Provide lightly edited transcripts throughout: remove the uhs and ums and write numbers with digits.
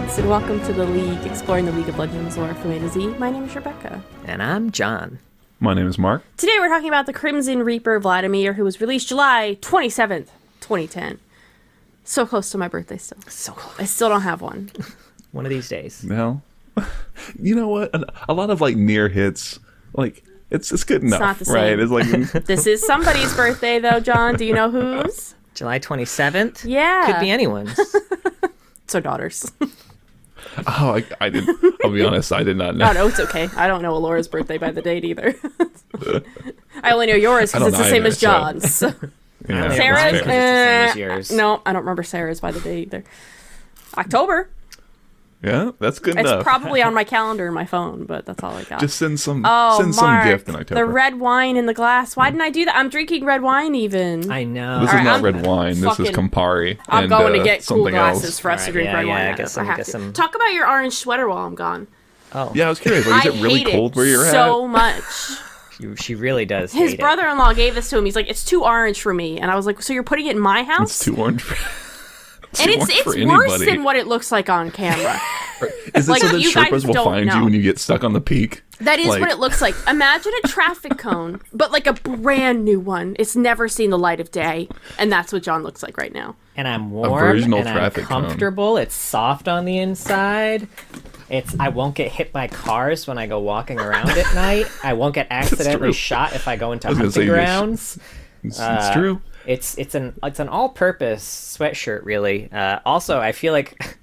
friends, and welcome to the League, exploring the League of Legends lore from A to Z. My name is Rebecca. And I'm John. My name is Mark. Today we're talking about the Crimson Reaper Vladimir, who was released July 27th, 2010. So close to my birthday still. So close. I still don't have one. One of these days. Well, you know what? A lot of, near hits, it's good enough, not the same. right? It's like... This is somebody's birthday, though, John. Do you know whose? July 27th? Yeah. Could be anyone's. It's our daughter's. Oh, I did. I'll be honest, I did not know. Oh, no, it's okay. I don't know Laura's birthday by the date either. I only know yours because it's the same as John's. So. Yeah, Sarah's? It's the same as yours. No, I don't remember Sarah's by the date either. October. Yeah, that's good It's enough. probably on my calendar in my phone, but that's all I got. Just send some Mark, some gift in October. The red wine in the glass. Why didn't I do that? I'm drinking red wine even. I know. This All is right, not I'm red wine. This is fucking- Campari. I'm and, going to get cool something glasses else. for us to drink red wine. yeah, out get of. some- I have get to. some- Talk about your orange sweater while I'm gone. Oh, Yeah, I was curious. Is it really hate cold where you're so at? much. she really does His hate brother-in-law gave this to him. He's like, it's too orange for me. And I was like, so you're putting it in my house? It's too orange. And it's worse than what it looks like on camera. Is it like, so that you guys Sherpas will don't find know. you when you get stuck on the peak? That is what it looks like. Imagine a traffic cone, but like a brand new one. It's never seen the light of day. And that's what John looks like right now. And I'm warm virginal and I'm traffic cone. comfortable. It's soft on the inside. I won't get hit by cars when I go walking around at night. I won't get accidentally true. shot if I go into I was gonna say, hunting grounds. It's true. It's an all-purpose sweatshirt, really. Also, I feel like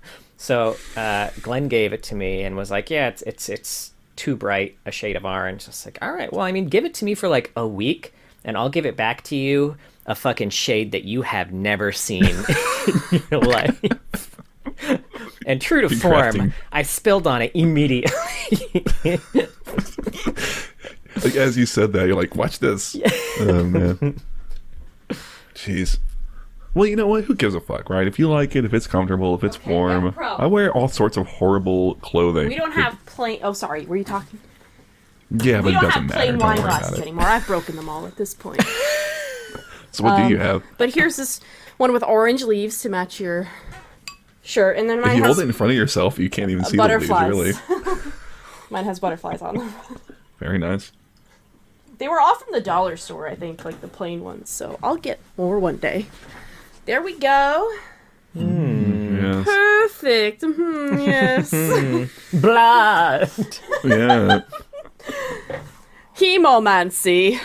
Glenn gave it to me and was like, "Yeah, it's too bright, a shade of orange." I was like, "All right, well, I mean, give it to me for like a week, and I'll give it back to you a fucking shade that you have never seen in your life." And true to form, crafting. I spilled on it immediately. Like, as you said that, you're like, watch this. Oh, man. Jeez. Well, you know what? Who gives a fuck, right? If you like it, if it's comfortable, if it's warm. no problem. I wear all sorts of horrible clothing. We don't have plain... Oh, sorry. Were you talking? Yeah, but We it don't doesn't have matter. plain Don't wine worry glasses about it. anymore. I've broken them all at this point. So what do you have? But here's this one with orange leaves to match your shirt. And then If mine you hold has it in front of yourself, you can't even see the leaves, butterflies. really. Mine has butterflies on them. Very nice. They were all from the dollar store, I think, like the plain ones. So I'll get more one day. There we go. Yes. Perfect. Yes. Blood. Yeah. Hemomancy.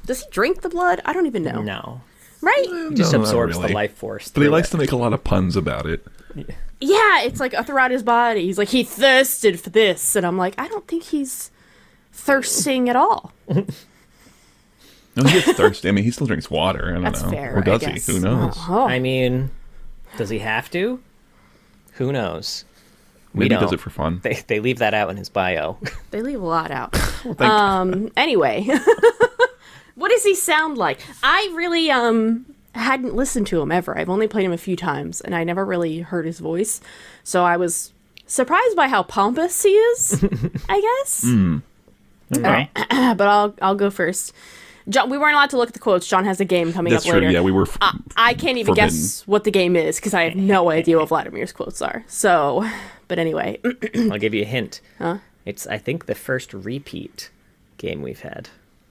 Does he drink the blood? I don't even know. No, Right? he just No, not absorbs the really. life force. But he through likes it. to make a lot of puns about it. Yeah, it's like throughout his body. He's like, he thirsted for this. And I'm like, I don't think he's thirsting at all. No, he gets thirsty. I mean, he still drinks water. I don't That's know. fair. Or does I he? guess. Who knows? Oh. I mean, does he have to? Who knows? We Maybe he don't. does it for fun. They leave that out in his bio. They leave a lot out. Thank Anyway. What does he sound like? I really hadn't listened to him ever. I've only played him a few times, and I never really heard his voice. So I was surprised by how pompous he is, I guess. All right. But I'll go first. John, we weren't allowed to look at the quotes. John has a game coming That's up later. true. Yeah, we were. I can't even guess what the game is because I have no idea what Vladimir's quotes are. So, but anyway. I'll give you a hint. Huh? It's, I think, the first repeat game we've had.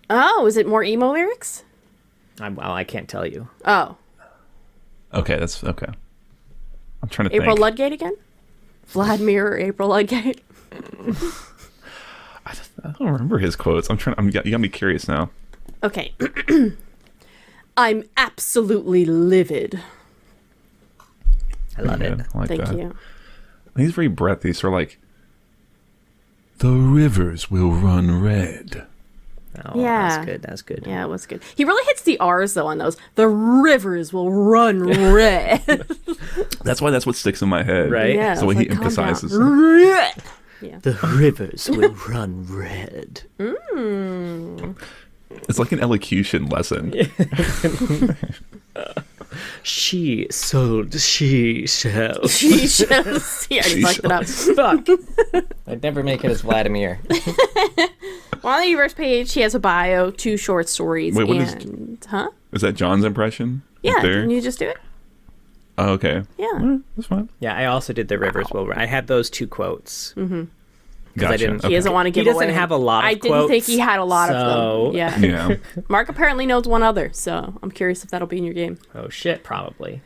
Oh, is it more emo lyrics? I can't tell you. Oh. Okay, that's okay. I'm trying to April think. Ludgate again? Vladimir or April Ludgate? I don't remember his quotes. You got me curious now. Okay. I'm absolutely livid. I love it. I like Thank that. you. He's very breathy. Sort of like, the rivers will run red. Oh, Yeah. That's good. That's good. Yeah, it was good. He really hits the R's, though, on those. The rivers will run red. That's why that's what sticks in my head. Right? Yeah, That's the way it's he like, calm down. emphasizes. Red. Yeah. The rivers will run red. It's like an elocution lesson. She sold she shells. She shows. He already fucked it up. Fuck. I'd never make it as Vladimir. Well, on the universe page, he has a bio, 2 short stories, Wait, what is- and... Huh? Is that John's impression? Yeah, There? can you just do it? Oh, okay. Yeah. That's fine. Yeah, I also did the rivers will run. I had those 2 quotes. Mm-hmm. Gotcha. I didn't. He doesn't want to give He doesn't away. have a lot of I didn't think he had a lot of so- them. Yeah. Yeah. Mark apparently knows one other, so I'm curious if that'll be in your game. Oh shit, probably.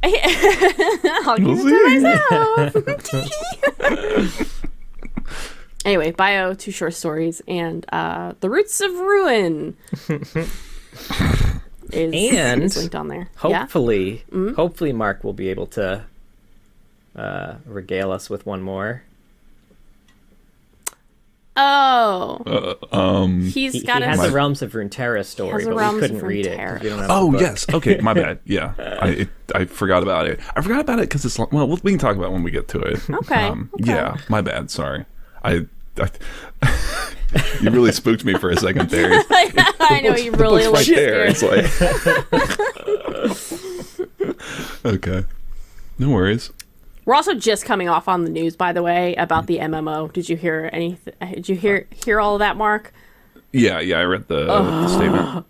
I'll give it to myself. Anyway, bio, 2 short stories, and The Roots of Ruin is linked on there. Hopefully, hopefully Mark will be able to regale us with one more. Oh. He He's got he has a Realms of Runeterra story, but we couldn't read it. 'Cause we don't have the book. Yes. Okay, my bad. Yeah, I forgot about it. I forgot about it because it's well, we can talk about it when we get to it. Okay. Yeah, my bad. Sorry. I you really spooked me for a second there. I know you really Right there. scared. It's like okay, no worries. We're also just coming off on the news, by the way, about the MMO. Did you hear anything? Did you hear all of that, Mark? Yeah, I read the statement.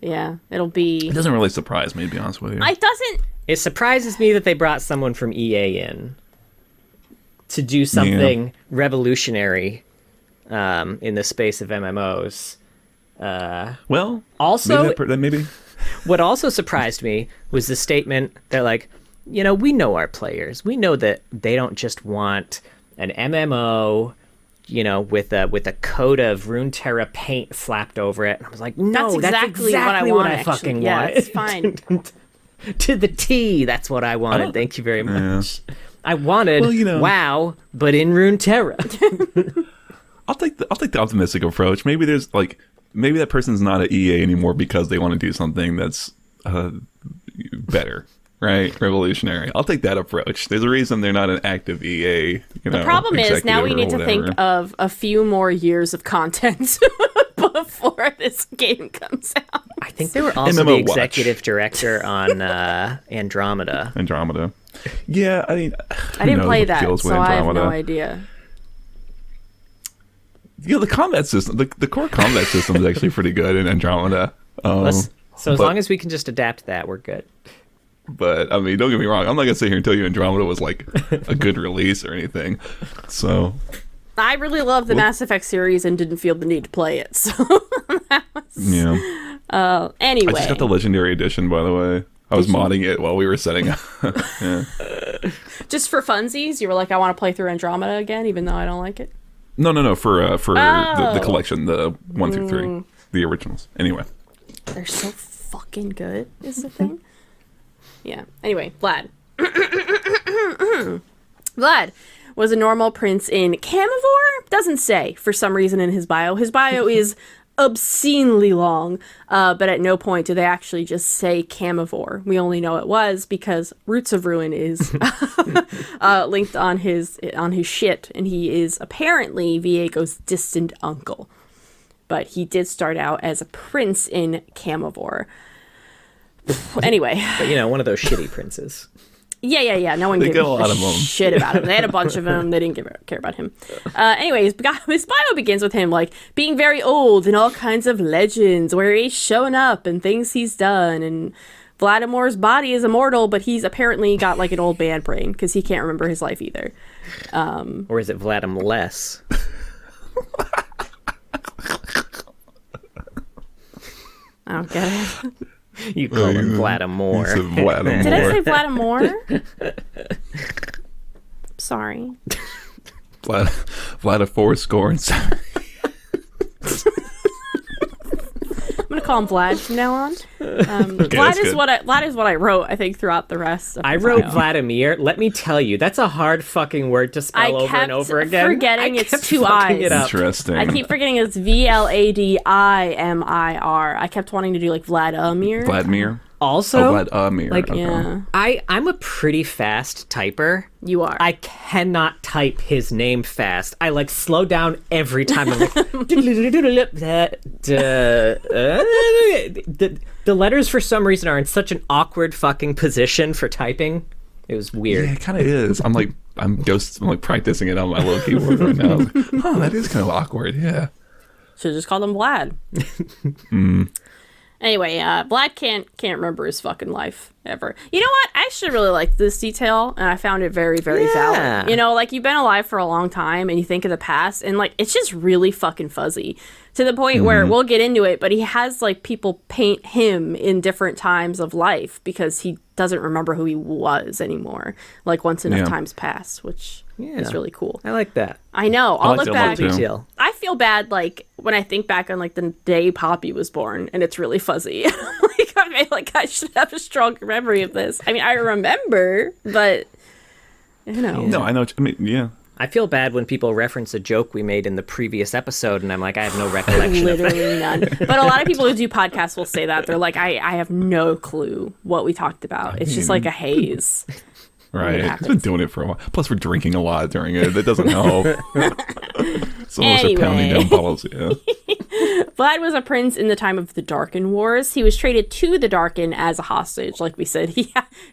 Yeah, it'll be. It doesn't really surprise me, to be honest with you. It doesn't. It surprises me that they brought someone from EA in to do something revolutionary in the space of MMOs. Well, Also, maybe. what also surprised me was the statement that, like, you know, we know our players. We know that they don't just want an MMO, you know, with a coat of Runeterra paint slapped over it. And I was like, no, that's exactly what I fucking want. Yeah, it's fine. To the T, that's what I wanted. Thank you very much. I wanted WoW, but in Runeterra. I'll take the optimistic approach. Maybe maybe that person's not at EA anymore because they want to do something that's better. Right, revolutionary. I'll take that approach. There's a reason they're not an active EA. The problem is now we need to think of a few more years of content before this game comes out. I think they were also the executive director on Andromeda. Yeah, I mean, I didn't play that, so I have no idea. Yeah, the combat system, the core combat system is actually pretty good in Andromeda. So as long as we can just adapt that, we're good. But I mean, don't get me wrong. I'm not gonna sit here and tell you Andromeda was like a good release or anything. So I really love the Mass Effect series and didn't feel the need to play it. So that was, anyway, I just got the Legendary Edition, by the way. I was modding it while we were setting up. Yeah. Just for funsies, you were like, I want to play through Andromeda again, even though I don't like it. No, for the collection, the 1 through 3, the originals. Anyway, they're so fucking good. Is the thing. Yeah. Anyway, Vlad. Vlad was a normal prince in Camivore? Doesn't say, for some reason, in his bio. His bio is obscenely long, but at no point do they actually just say Camivore. We only know it was because Roots of Ruin is linked on his shit, and he is apparently Viego's distant uncle. But he did start out as a prince in Camivore. Anyway. But, you know, one of those shitty princes. Yeah. No one gave a shit about him. They had a bunch of them. They didn't care about him. Anyway, his bio begins with him, like, being very old and all kinds of legends where he's shown up and things he's done. And Vladimir's body is immortal, but he's apparently got, like, an old man brain because he can't remember his life either. Or is it Vladimir less? I don't get it. You call him Vladimir. Did I say Vladimir? Sorry. Vlad 4 score and 7. I'm gonna call him Vlad from now on. Vlad is what I wrote. I think throughout the rest. Of I wrote Vladimir. Let me tell you, that's a hard fucking word to spell over and over again. Forgetting it's 2 I's. Interesting. I keep forgetting it's Vladimir. I kept wanting to do like Vladimir. Also, Vladimir. Like, yeah, I'm a pretty fast typer. You are. I cannot type his name fast. I like slow down every time. I'm like, the letters for some reason are in such an awkward fucking position for typing. It was weird. Yeah, it kind of is. I'm practicing it on my little keyboard right now. That is kind of awkward. Yeah. Should have just called him Vlad. Anyway, Vlad can't remember his fucking life ever. You know what? I actually really liked this detail, and I found it very, very valid. You know, like, you've been alive for a long time, and you think of the past, and, like, it's just really fucking fuzzy. To the point where, we'll get into it, but he has, like, people paint him in different times of life because he doesn't remember who he was anymore. Like, once enough times pass, which is really cool. I like that. I know. I'll look back. Detail. I feel bad, like, when I think back on, like, the day Poppy was born, and it's really fuzzy. I should have a stronger memory of this. I mean, I remember, but, you know. No, I know. I mean, yeah. I feel bad when people reference a joke we made in the previous episode, and I'm like, I have no recollection of that. Literally none. But a lot of people who do podcasts will say that. They're like, I have no clue what we talked about. It's just like a haze. Right. He's been doing it for a while. Plus, we're drinking a lot during it. That doesn't help. Some of us are pounding down bottles. Yeah. Vlad was a prince in the time of the Darkin Wars. He was traded to the Darkin as a hostage. Like we said,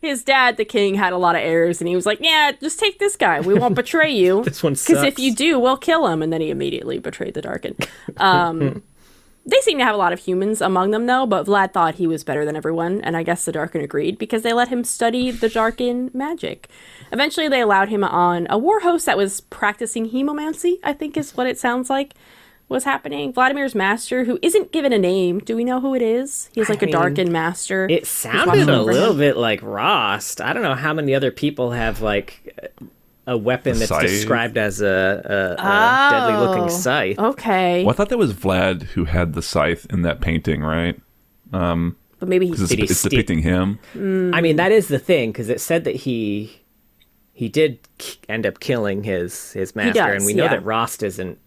his dad, the king, had a lot of heirs, and he was like, yeah, just take this guy. We won't betray you. This one sucks. Because if you do, we'll kill him. And then he immediately betrayed the Darkin. They seem to have a lot of humans among them, though, but Vlad thought he was better than everyone, and I guess the Darkin agreed because they let him study the Darkin magic. Eventually, they allowed him on a war host that was practicing hemomancy, I think is what it sounds like was happening. Vladimir's master, who isn't given a name. Do we know who it is? He's like a Darkin master. It sounded a little bit like Rost. I don't know how many other people have, like, a weapon that's described as a deadly-looking scythe. Okay. Well, I thought that was Vlad who had the scythe in that painting, right? But maybe it's depicting him. I mean, that is the thing, because it said that he did end up killing his master, and we know that Rost isn't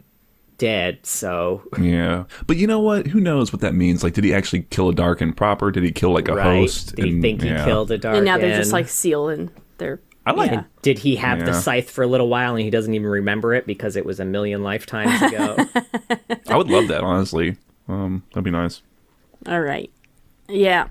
dead, so... Yeah. But you know what? Who knows what that means? Like, did he actually kill a Darkin proper? Did he kill, like, a host? Did he think he killed a Darkin? And now they're just, like, sealed in their... I like it. Did he have the scythe for a little while and he doesn't even remember it because it was a million lifetimes ago? I would love that, honestly. That'd be nice. All right. Yeah.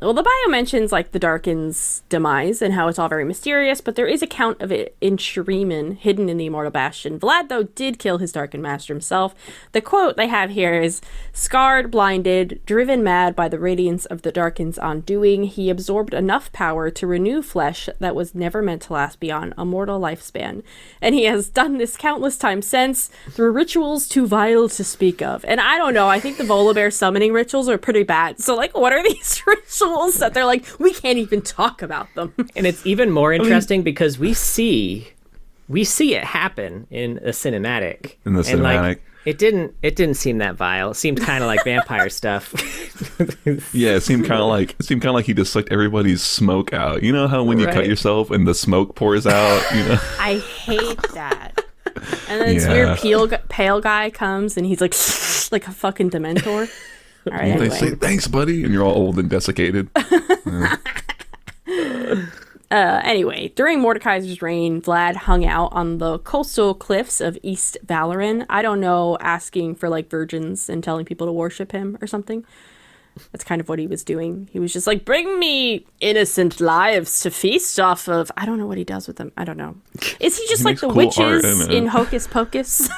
Well, the bio mentions, like, the Darkin's demise and how it's all very mysterious, but there is a count of it in Shuriman, hidden in the Immortal Bastion. Vlad, though, did kill his Darkin master himself. The quote they have here is, "Scarred, blinded, driven mad by the radiance of the Darkin's undoing, he absorbed enough power to renew flesh that was never meant to last beyond a mortal lifespan. And he has done this countless times since, through rituals too vile to speak of." And I don't know, I think the Volibear summoning rituals are pretty bad. So, like, what are these rituals that they're like, we can't even talk about them? And it's even more interesting because we see it happen in a cinematic. In the cinematic. And, like, it didn't seem that vile. It seemed kind of like vampire stuff. Yeah, it seemed kind of like he just sucked everybody's smoke out. You know how when you cut yourself and the smoke pours out, you know? I hate that. And then this weird pale guy comes and he's like like a fucking Dementor. All right, They say, "Thanks, buddy," and you're all old and desiccated. Anyway, during Mordekaiser's reign, Vlad hung out on the coastal cliffs of East Valoran. I don't know, asking for, like, virgins and telling people to worship him or something. That's kind of what he was doing. He was just like, bring me innocent lives to feast off of. I don't know what he does with them. I don't know. Is he just like the witches in Hocus Pocus?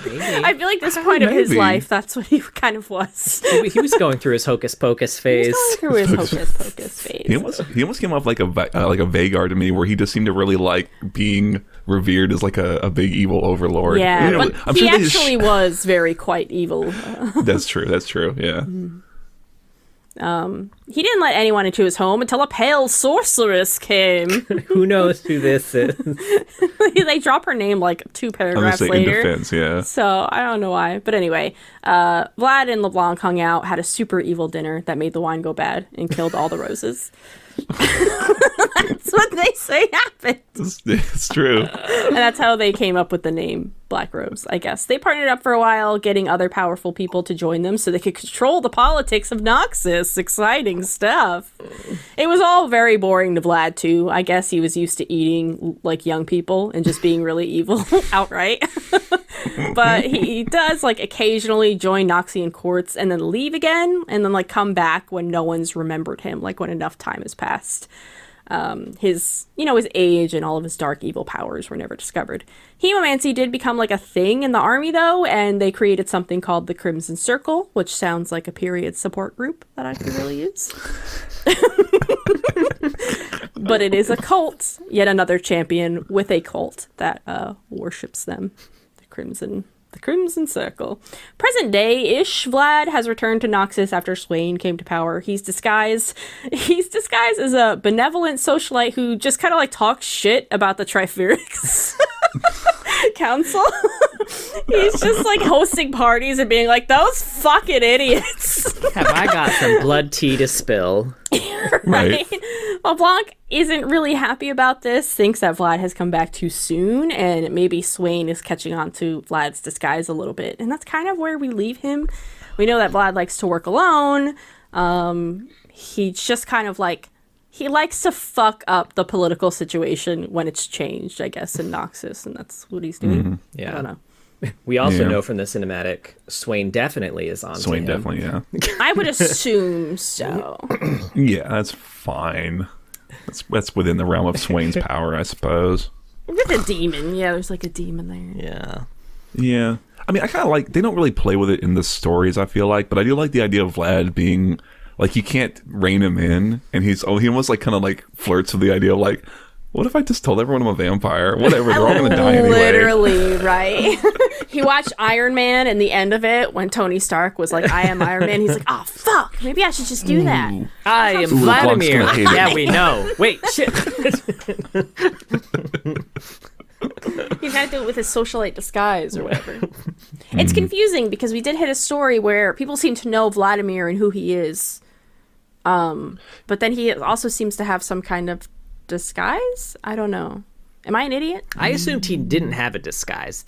I feel like this point of his life, that's what he kind of was. He was going through his Hocus Pocus phase. He almost came off like a Vagar to me, where he just seemed to really like being revered as like a big evil overlord. Yeah, but I'm he sure actually was very quite evil. That's true. Yeah. He didn't let anyone into his home until a pale sorceress came. Who knows who this is? They drop her name like 2 paragraphs later. In defense, yeah. So I don't know why. But anyway, Vlad and LeBlanc hung out, had a super evil dinner that made the wine go bad and killed all the roses. That's what they say happened. It's true. And that's how they came up with the name Black Rose, I guess. They partnered up for a while, getting other powerful people to join them so they could control the politics of Noxus. Exciting stuff. It was all very boring to Vlad, too. I guess he was used to eating like young people and just being really evil outright. But he does like occasionally join Noxian courts and then leave again and then like come back when no one's remembered him, like when enough time has passed. His age and all of his dark evil powers were never discovered. Hemomancy did become like a thing in the army though, and they created something called the Crimson Circle, which sounds like a period support group that I could really use. But it is a cult, yet another champion with a cult that worships them. The Crimson Circle. Present day-ish, Vlad has returned to Noxus after Swain came to power. He's disguised as a benevolent socialite who just kind of like talks shit about the Triferics Council. He's just like hosting parties and being like, those fucking idiots. Have I got some blood tea to spill? Right? Well, Blanc isn't really happy about this, thinks that Vlad has come back too soon, and maybe Swain is catching on to Vlad's disguise a little bit. And that's kind of where we leave him. We know that Vlad likes to work alone. He's just kind of like, he likes to fuck up the political situation when it's changed, I guess, in Noxus, and that's what he's doing. Mm-hmm. Yeah. I don't know. We also know from the cinematic, Swain definitely is on Swain to him. definitely, yeah. I would assume so. Yeah, that's fine. That's within the realm of Swain's power, I suppose. With a demon. Yeah, there's like a demon there. Yeah. Yeah. I mean, I kind of like, they don't really play with it in the stories, I feel like, but I do like the idea of Vlad being, like, you can't rein him in, and he almost, like, kind of, like, flirts with the idea of, like, what if I just told everyone I'm a vampire? Whatever, they're all gonna die anyway. Literally, right? He watched Iron Man, and the end of it, when Tony Stark was like, I am Iron Man, he's like, oh, fuck, maybe I should just do that. I am Ooh, Vladimir. Blanc's gonna hate Yeah, it. we know. Wait, shit. He's got to do it with his socialite disguise or whatever. It's confusing, because we did hit a story where people seem to know Vladimir and who he is. But then he also seems to have some kind of disguise? I don't know. Am I an idiot? I assumed he didn't have a disguise.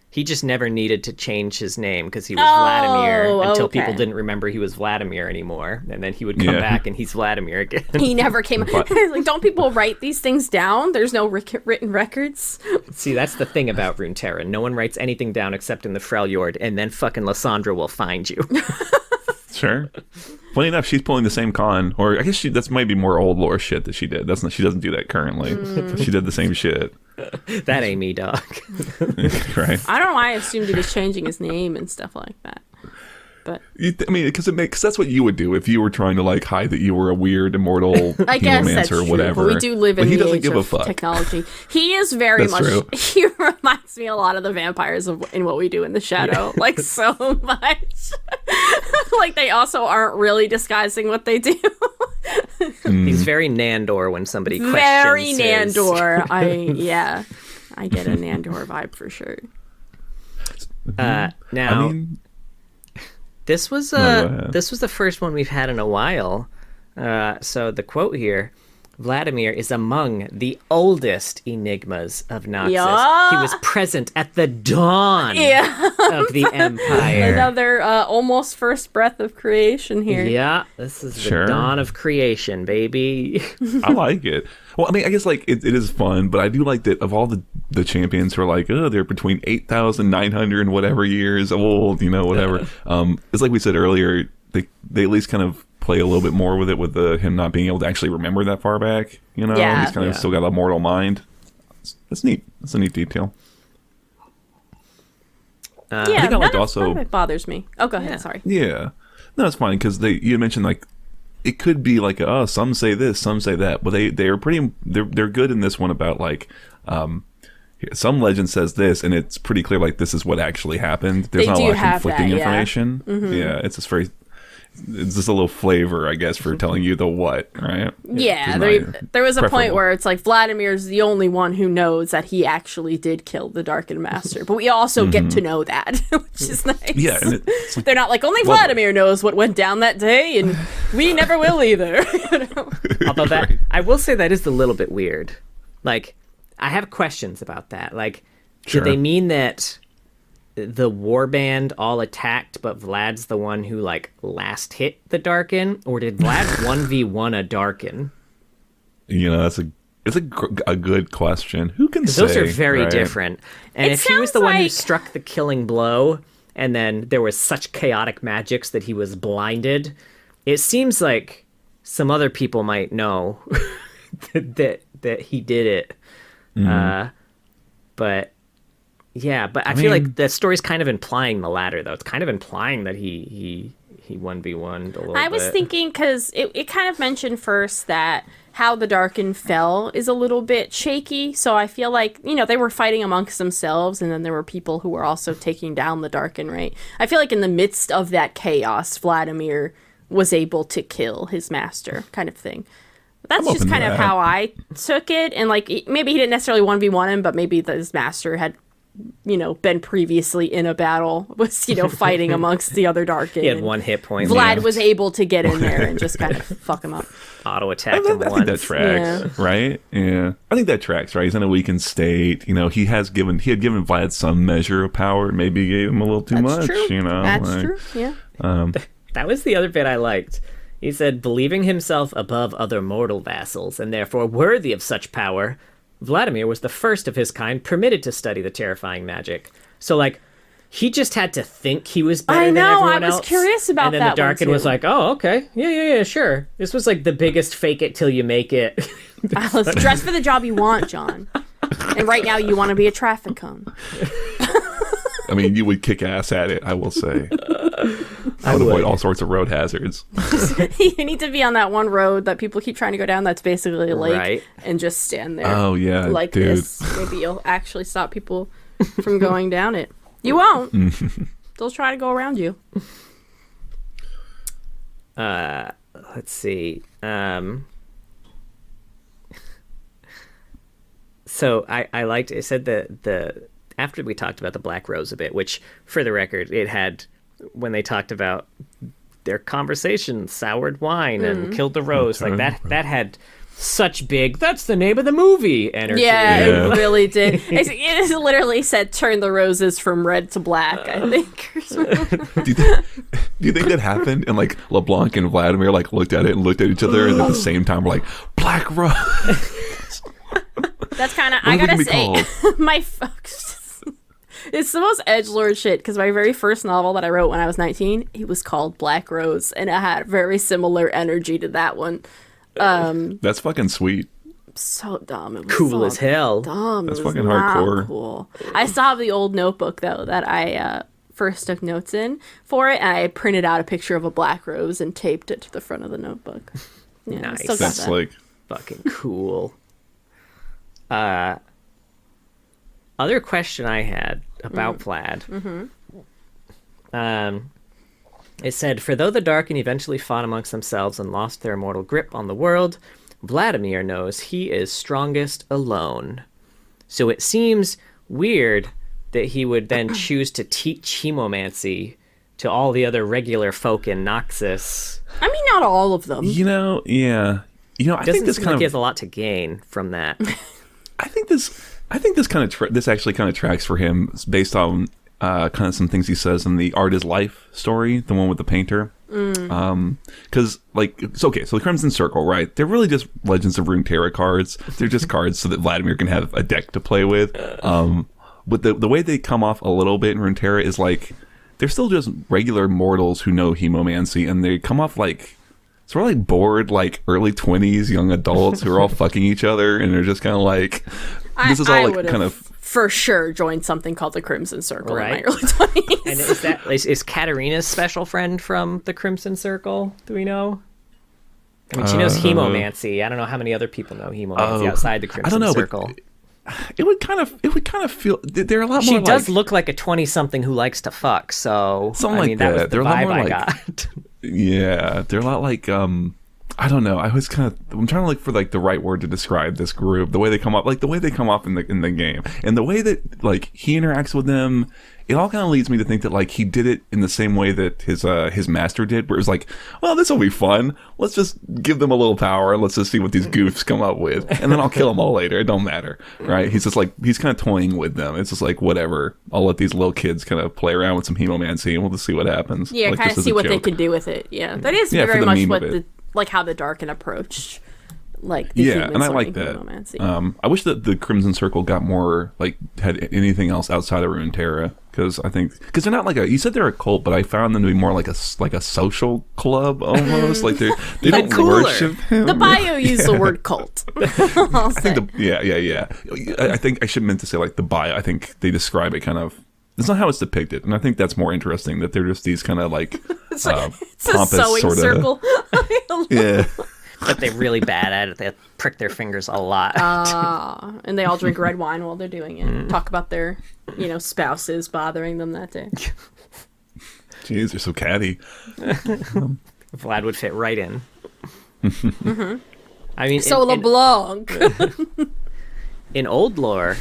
He just never needed to change his name because he was Vladimir until people didn't remember he was Vladimir anymore. And then he would come back and he's Vladimir again. He never came. Like, don't people write these things down? There's no written records. See, that's the thing about Runeterra. No one writes anything down except in the Freljord, and then fucking Lysandra will find you. Sure. Funny enough, she's pulling the same con, or I guess that's might be more old lore shit that she did. She doesn't do that currently. She did the same shit. That ain't me, dog. Right. I don't know why I assumed he was changing his name and stuff like that. But I mean, because that's what you would do if you were trying to like hide that you were a weird immortal I guess that's hemomancer or true. whatever. But we do live in But he the doesn't age give a of fuck. technology. He is very That's much. true. He reminds me a lot of the vampires in what we do in the shadow, like so much. Like they also aren't really disguising what they do. He's very Nandor when somebody questions Very his- Nandor. I get a Nandor vibe for sure. Now, I mean, this was go ahead. this was the first one we've had in a while. So the quote here: Vladimir is among the oldest enigmas of Noxus. Yeah. He was present at the dawn of the Empire. Another almost first breath of creation here. Yeah, this is the Sure. dawn of creation, baby. I like it. Well, I mean, I guess like it is fun, but I do like that of all the champions who are like, oh, they're between 8,900 and whatever years old, whatever. It's like we said earlier, they at least kind of play a little bit more with it, with him not being able to actually remember that far back. Yeah. He's kind of still got a mortal mind. That's neat. That's a neat detail. Yeah, I think I liked none also- of it bothers me. Oh, go ahead. Sorry. Yeah, no, it's fine because you mentioned like it could be like some say this, some say that, but they're good in this one about like some legend says this, and it's pretty clear like this is what actually happened. There's They not a do lot of have conflicting that, yeah. information. Yeah, it's just a little flavor, I guess, for telling you the what, right? Yeah, It's there was a point preferable. where it's like Vladimir's the only one who knows that he actually did kill the Darkened Master, but we also get to know that, which is nice. Mm-hmm. Yeah, and it's like, They're not like, only Vladimir knows what went down that day, and we never will either. Although I will say that is a little bit weird. Like, I have questions about that. Like, Sure. did they mean that the warband all attacked, but Vlad's the one who like last hit the Darkin, or did Vlad 1v1 a Darkin? it's a good question. Who can say? Those are very right? different. And It if he was the sounds one who like- struck the killing blow, and then there was such chaotic magics that he was blinded, it seems like some other people might know that he did it. But yeah, but I feel mean, like the story's kind of implying the latter, though. It's kind of implying that he 1v1'd a little bit. I was thinking, because it kind of mentioned first that how the Darken fell is a little bit shaky, so I feel like, they were fighting amongst themselves, and then there were people who were also taking down the Darken, right? I feel like in the midst of that chaos, Vladimir was able to kill his master, kind of thing. That's just kind of how I took it, and like, maybe he didn't necessarily 1v1 him, but maybe his master had been previously in a battle, was, fighting amongst the other Darken. He had 1 hit point. Vlad was able to get in there and just kind of fuck him up. Auto attack him I once. think that tracks, right? Yeah. I think that tracks, right? He's in a weakened state. He had given Vlad some measure of power, maybe gave him a little too much, true. That's true, yeah. That was the other bit I liked. He said, believing himself above other mortal vassals and therefore worthy of such power, Vladimir was the first of his kind permitted to study the terrifying magic. So, like, he just had to think he was better than everyone else. I was curious about that. And then the Darken was like, oh, okay. Yeah, sure. This was like the biggest fake it till you make it. Dress for the job you want, John. And right now you want to be a traffic cone. I mean, you would kick ass at it, I will say. I would avoid all sorts of road hazards. You need to be on that one road that people keep trying to go down that's basically a lake, right, and just stand there. Oh, yeah, like dude. this. Maybe you'll actually stop people from going down it. You won't. They'll try to go around you. Let's see. So I liked it. It said the after we talked about the Black Rose a bit, which, for the record, it had, when they talked about their conversation, soured wine and killed the rose, like that had such big, that's the name of the movie energy. Yeah, it really did. It literally said turn the roses from red to black, I think. Do you think that happened? And like LeBlanc and Vladimir like looked at it and looked at each other, and at the same time were like, Black Rose. That's kind of, I gotta say, it's the most edgelord shit, because my very first novel that I wrote when I was 19, it was called Black Rose, and it had very similar energy to that one. That's fucking sweet. So dumb. It was Cool so as hell. Dumb. That's it was fucking not hardcore. Cool. I still have the old notebook, though, that I first took notes in for it, and I printed out a picture of a black rose and taped it to the front of the notebook. Yeah, Nice. I still got That's that. like Fucking cool. Other question I had about Vlad. It said, for though the Darken eventually fought amongst themselves and lost their immortal grip on the world, Vladimir knows he is strongest alone. So it seems weird that he would then choose to teach hemomancy to all the other regular folk in Noxus. I mean, not all of them. yeah. I think this Seem kind like of he has a lot to gain from that. I think this kind of this actually kind of tracks for him based on kind of some things he says in the Art is Life story, the one with the painter. Because like it's okay, so the Crimson Circle, right? They're really just Legends of Runeterra cards. They're just cards so that Vladimir can have a deck to play with. But the way they come off a little bit in Runeterra is like they're still just regular mortals who know hemomancy, and they come off like sort of like bored, like early 20s young adults who are all fucking each other, and they're just kind of like, this is all like kind of for sure joined something called the Crimson Circle Right. in my early 20s. And is Katarina's special friend from the Crimson Circle? Do we know? I mean, she knows hemomancy. I don't know how many other people know hemomancy outside the Crimson Circle. But it would kind of feel they're a lot more. She does like, look like a 20-something who likes to fuck. So Something I like mean, that was that. the They're a lot vibe more I like- got. Yeah, they're a lot like I don't know. I'm trying to look for like the right word to describe this group. The way they come up, like the way they come off in the game, and the way that like he interacts with them. It all kind of leads me to think that like he did it in the same way that his master did, where it was like, well, this will be fun. Let's just give them a little power and let's just see what these goofs come up with, and then I'll kill them all later. It don't matter, right? He's just like he's kind of toying with them. It's just like whatever. I'll let these little kids kind of play around with some hemomancy, and we'll just see what happens. Yeah, like, kind just of as see a what they joke. can do with it. Yeah, that is Yeah, for very the much meme what of it. how the Darken approached like the Yeah, humans and I learning like that. hemomancy. I wish that the Crimson Circle got more, like, had anything else outside of Runeterra, because because they're not like you said they're a cult, but I found them to be more like a social club almost. Like they don't cooler. worship him. The bio used the word cult. I'll say. Yeah. I think I should meant to say like the bio. I think they describe it kind of. It's not how it's depicted, and I think that's more interesting. That they're just these kind of like It's a pompous sewing sorta, circle. Yeah. But they're really bad at it. They prick their fingers a lot. And they all drink red wine while they're doing it. Talk about their, spouses bothering them that day. Jeez, they're so catty. Vlad would fit right in. I mean, So LeBlanc. in old lore,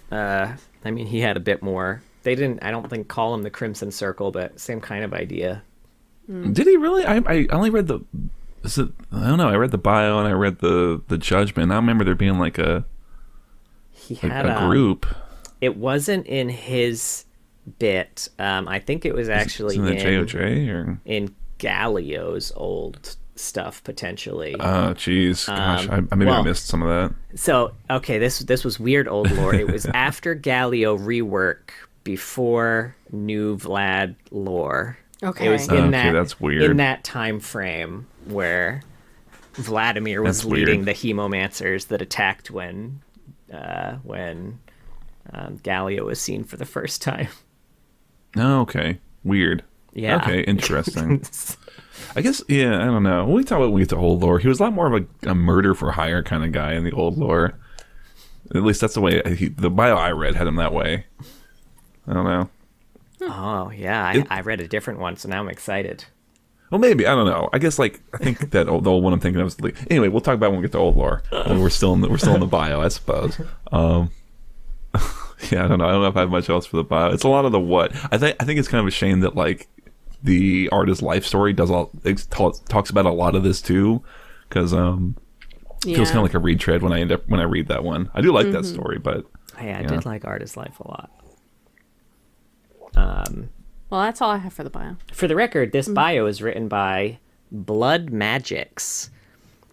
he had a bit more. They didn't, I don't think, call him the Crimson Circle, but same kind of idea. Did he really? I only read the. I don't know. I read the bio and I read the judgment. I remember there being like a group. It wasn't in his bit. I think it was actually in the JOJ or in Galio's old stuff potentially. Oh, jeez, gosh, I missed some of that. So okay, this was weird old lore. It was after Galio rework, before new Vlad lore. Okay. It was in that's weird. In that time frame where Vladimir was leading the hemomancers that attacked when Galio was seen for the first time. Oh, okay. Weird. Yeah. Okay, interesting. I guess, yeah, I don't know. When we talk about when we get to old lore, he was a lot more of a murder for hire kind of guy in the old lore. At least that's the way the bio I read had him that way. I don't know. Oh, yeah. I read a different one, so now I'm excited. Well, maybe. I don't know. I guess, I think that the old one I'm thinking of is anyway, we'll talk about it when we get to old lore. We're still in the bio, I suppose. Yeah, I don't know. I don't know if I have much else for the bio. It's a lot of the what. I think it's kind of a shame that, the artist's life story talks about a lot of this, too. Because, feels kind of like a retread when I read that one. I do like that story, but... Yeah, I did like Artist's Life a lot. Well, that's all I have for the bio. For the record, this bio is written by Blood Magics.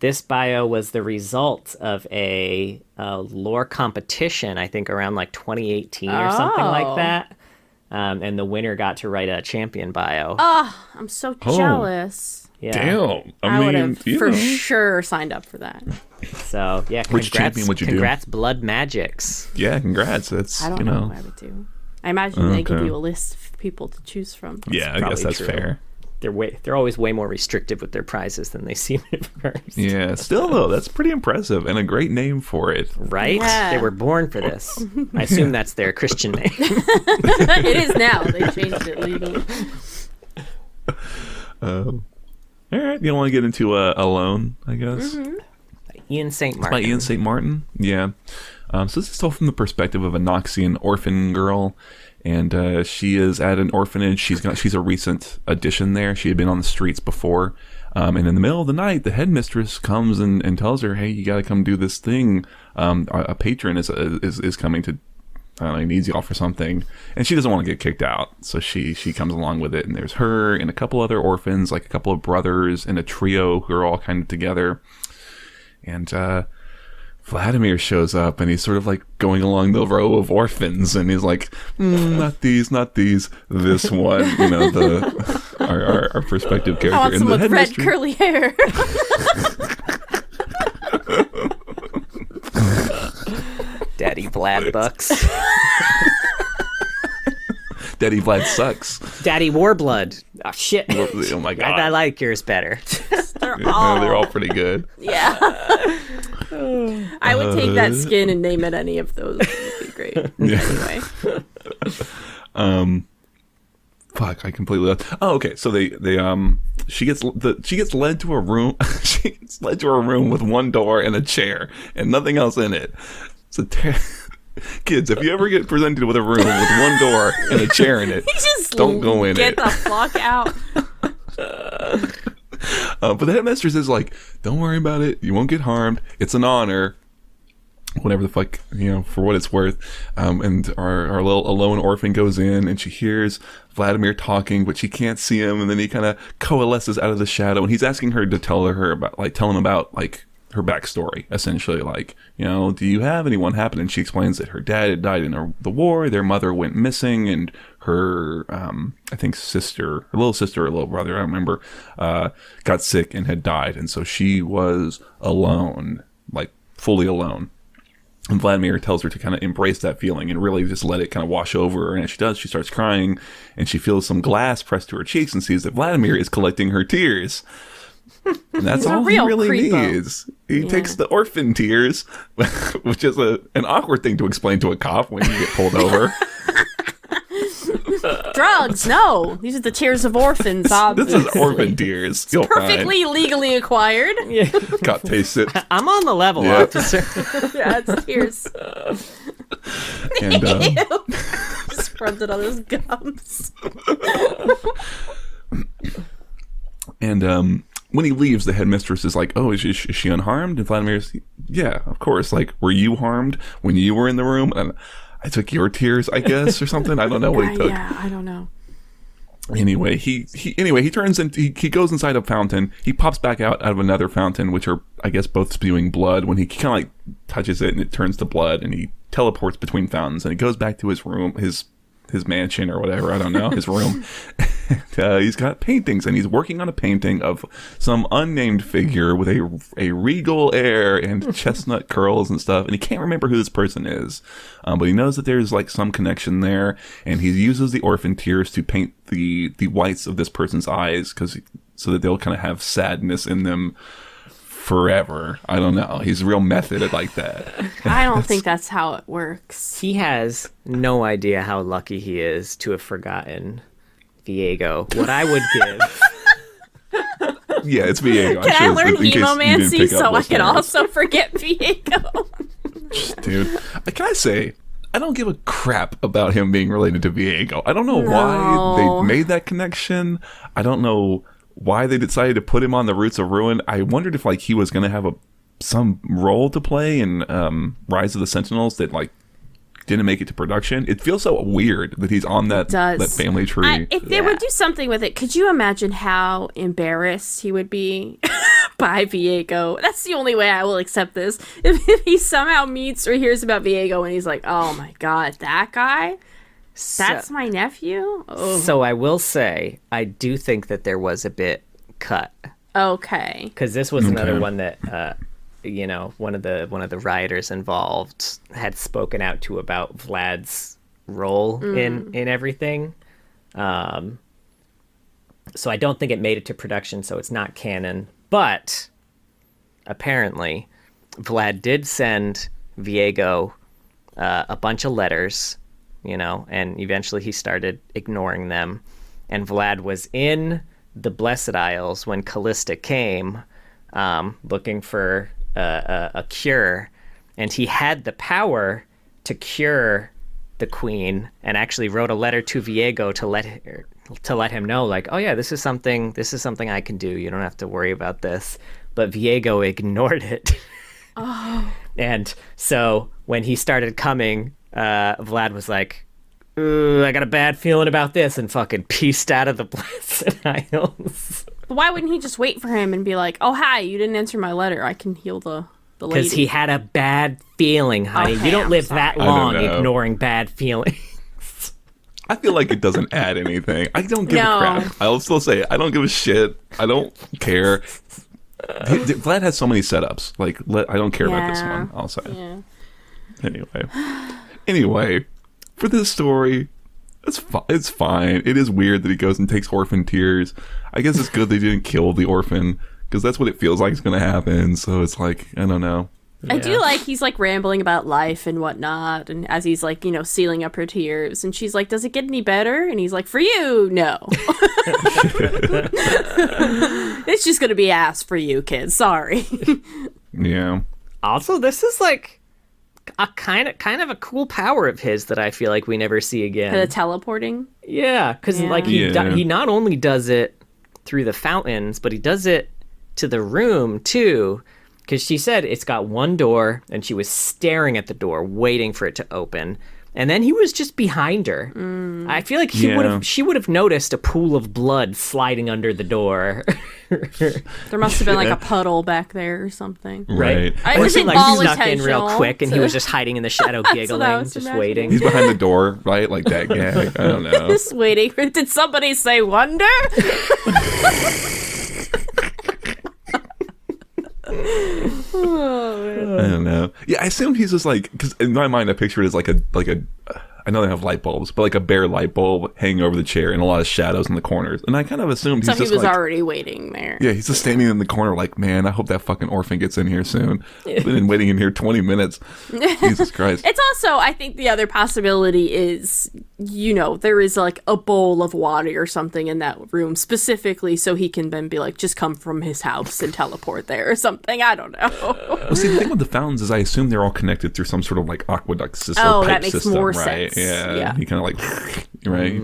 This bio was the result of a lore competition, I think around 2018 or something like that. And the winner got to write a champion bio. Oh, I'm so jealous. Yeah. Damn. I would have for sure signed up for that. So, yeah, Which champion would you do? Congrats, Blood Magics. Yeah, congrats. That's, I don't know what I would do. I imagine they give you a list of people to choose from. Yeah, I guess that's fair. They're always way more restrictive with their prizes than they seem at first. Yeah, still though, that's pretty impressive and a great name for it. Right? Yeah. They were born for this. I assume that's their Christian name. It is now. They changed it legally. All right, you don't want to get into Alone, I guess. Ian St. By Martin. Ian St. Martin. Yeah. So this is told from the perspective of a Noxian orphan girl, and she is at an orphanage. She's a recent addition there. She had been on the streets before, and in the middle of the night, the headmistress comes and tells her, "Hey, you got to come do this thing. A patron is coming to, I don't know, he needs y'all for something," and she doesn't want to get kicked out, so she comes along with it. And there's her and a couple other orphans, like a couple of brothers and a trio who are all kind of together, and Vladimir shows up and he's sort of going along the row of orphans, and he's like, not these, this one, our perspective character. I want and some the with red headmistress- curly hair. Daddy Vlad bucks. Daddy Vlad sucks. Daddy Warblood. Oh, shit. Oh my god. I like yours better. They're Yeah, all, they're all pretty good. yeah. I would take that skin and name it any of those. It would be great. Anyway. Fuck, I completely left. Oh, okay. So she gets led to a room. She gets led to a room with one door and a chair and nothing else in it. Kids, if you ever get presented with a room with one door and a chair in it, don't go in get it. the fuck out. But the headmistress is like, "Don't worry about it. You won't get harmed. It's an honor." Whatever the fuck, for what it's worth. And our little alone orphan goes in and she hears Vladimir talking, but she can't see him. And then he kind of coalesces out of the shadow and he's asking her to tell him about her backstory, essentially. Like, do you have anyone happen? And she explains that her dad had died in the war, their mother went missing, and her, I think her little sister or little brother, I don't remember, got sick and had died. And so she was alone, like fully alone. And Vladimir tells her to kind of embrace that feeling and really just let it kind of wash over her. And as she does, she starts crying, and she feels some glass pressed to her cheeks and sees that Vladimir is collecting her tears. And that's all he really needs. He takes the orphan tears, which is an awkward thing to explain to a cop when you get pulled over. Drugs, no. These are the tears of orphans, obviously. This is orphan tears. You'll perfectly find. Legally acquired. Yeah. Cop tastes it. I'm on the level, Yeah. officer. Yeah, it's tears. And Just rubbed it on his gums. And when he leaves, the headmistress is like, "Oh, is she unharmed?" And Vladimir's, "Yeah, of course. Like, were you harmed when you were in the room?" And I took your tears, I guess, or something. I don't know what he took. Yeah, I don't know. Anyway, he turns and he goes inside a fountain. He pops back out of another fountain, which are, I guess, both spewing blood. When he kind of like touches it and it turns to blood, and he teleports between fountains, and he goes back to his room, his mansion or whatever, I don't know, his room. He's got paintings, and he's working on a painting of some unnamed figure with a regal air and chestnut curls and stuff, and he can't remember who this person is, but he knows that there's like some connection there, and he uses the orphan tears to paint the whites of this person's eyes so that they'll kind of have sadness in them forever. I don't know. He's real method like that. I don't think that's how it works. He has no idea how lucky he is to have forgotten Viego. What I would give. Yeah, it's Viego. Can I learn in case you didn't hemomancy pick up so I can listeners. also forget Viego? Dude, can I say, I don't give a crap about him being related to Viego. I don't know why they made that connection. I don't know why they decided to put him on the Roots of Ruin. I wondered if like he was going to have some role to play in Rise of the Sentinels that like didn't make it to production. It feels so weird that he's on that family tree. If they would do something with it, could you imagine how embarrassed he would be by Viego? That's the only way I will accept this. If he somehow meets or hears about Viego and he's like, "Oh my god, that guy? That's my nephew?" Oh. So I will say, I do think that there was a bit cut. Okay. Because this was another one that, one of the rioters involved had spoken out to about Vlad's role in everything. So I don't think it made it to production, so it's not canon. But apparently, Vlad did send Viego a bunch of letters, and eventually he started ignoring them. And Vlad was in the Blessed Isles when Callista came, looking for a cure, and he had the power to cure the queen, and actually wrote a letter to Viego to let him know, like, "Oh yeah, this is something I can do. You don't have to worry about this." But Viego ignored it. Oh. And so when he started coming, Vlad was like, "Ooh, I got a bad feeling about this," and fucking pieced out of the Blessed Isles. But why wouldn't he just wait for him and be like, "Oh, hi, you didn't answer my letter. I can heal the lady." Because he had a bad feeling, honey. Okay, you don't I'm live sorry. that I long don't know. ignoring bad feelings. I feel like it doesn't add anything. I don't give a crap. I'll still say it. I don't give a shit. I don't care. Vlad has so many setups. Like, I don't care about this one, I'll say. Yeah. Anyway, for this story, it's fine. It is weird that he goes and takes orphan tears. I guess it's good they didn't kill the orphan, because that's what it feels like is going to happen. So it's like, I don't know. I do like he's like rambling about life and whatnot, and as he's like, sealing up her tears, and she's like, "Does it get any better?" And he's like, "For you, no." It's just gonna be ass for you, kid. Sorry. Yeah. Also, this is like a kind of a cool power of his that I feel like we never see again. The teleporting. Yeah, because like he not only does it through the fountains, but he does it to the room too. Because she said it's got one door, and she was staring at the door, waiting for it to open. And then he was just behind her. I feel like she would have noticed a pool of blood sliding under the door. There must have been like a puddle back there or something. Right. I Or was she in like all snuck in real intentional. quick and he was just hiding in the shadow giggling, was just imagining. waiting. He's behind the door, right? Like that gag. I don't know. Just waiting. Did somebody say wonder? I don't know. Yeah, I assumed he's just like, because in my mind I picture it as like a I know they have light bulbs, but like a bare light bulb hanging over the chair and a lot of shadows in the corners. And I kind of assumed So he's he just was like, already waiting there. yeah, he's just standing in the corner like, man, I hope that fucking orphan gets in here soon. Been waiting in here 20 minutes. Jesus Christ. It's also, I think the other possibility is, there is like a bowl of water or something in that room specifically so he can then be like, just come from his house and teleport there or something. I don't know. Well, see, the thing with the fountains is I assume they're all connected through some sort of like aqueduct system. Oh, pipe that makes system, more right? sense. Yeah. He kind of like, right? I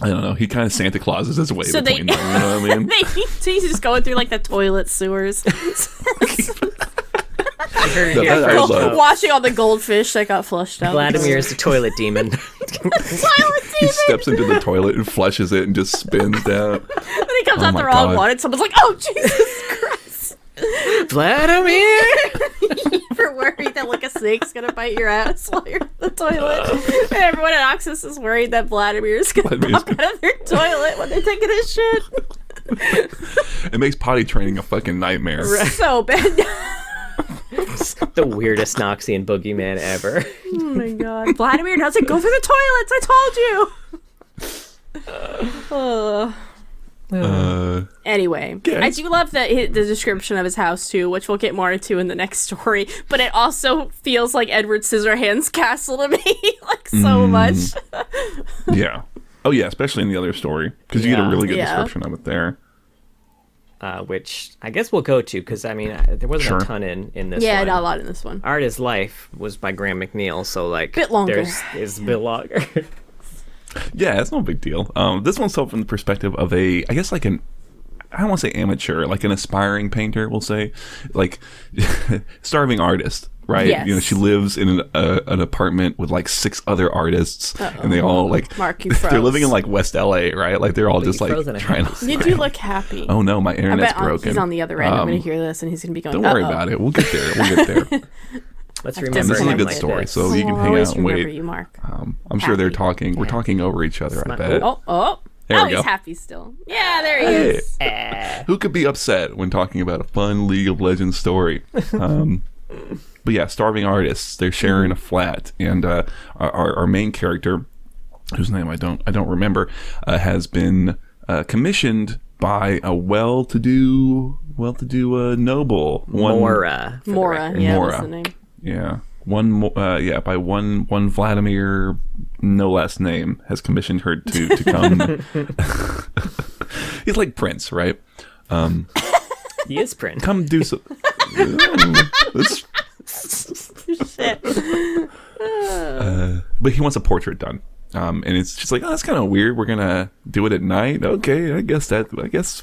don't know. He kind of Santa Clauses his way So between them. You know what I mean? He's just going through like the toilet sewers. I love. Watching all the goldfish that got flushed out. Vladimir is the toilet demon. He steps into the toilet and flushes it and just spins down. And he comes out my the wrong God. one and someone's like, oh, Jesus Christ. Vladimir! You're worried that like a snake's gonna bite your ass while you're in the toilet. And everyone at Oxus is worried that Vladimir's gonna pop out of their toilet when they're taking a shit. It makes potty training a fucking nightmare. So bad. The weirdest Noxian boogeyman ever. Oh my God. Vladimir doesn't go through the toilets, I told you. Anyway, Okay. I do love the description of his house too, which we'll get more into in the next story. But it also feels like Edward Scissorhands' castle to me, like so much. Yeah. Oh yeah, especially in the other story because you get a really good Yeah. description of it there. Which I guess we'll go to because I mean there wasn't Sure. a ton in this. Yeah, one. not a lot in this one. Art is Life was by Graham McNeil, so like Bit longer. is a bit longer. Yeah, it's no big deal. This one's told from the perspective of I guess like I don't want to say amateur, like an aspiring painter, we'll say, like starving artist, right? Yes. She lives in an apartment with like 6 other artists, and they all like Mark, you they're froze. living in like West LA, right? Like they're all just like froze in a trying happy to. You do look happy. Oh no, my I internet's bet broken. he's on the other end. I'm going to hear this, and he's going to be going, Don't worry about it. We'll get there. We'll get there. Let's I've remember This is a him good like story, this. so you can hang always out and remember wait. you, Mark. I'm sure they're Happy. talking. We're talking over each other. I not- bet. Oh, There now we go. he's happy still. Yeah, there he Hey. is. Who could be upset when talking about a fun League of Legends story? But yeah, starving artists. They're sharing a flat, and our main character, whose name I don't remember, has been commissioned by a well-to-do noble. Mora. for the Mora, record. yeah, Mora. that's the name. Yeah, by one Vladimir, no last name, has commissioned her to come. He's like Prince, right? He is Prince. Come do some. This- Shit. but he wants a portrait done. And it's just like, oh, that's kind of weird. We're gonna do it at night. Okay, I guess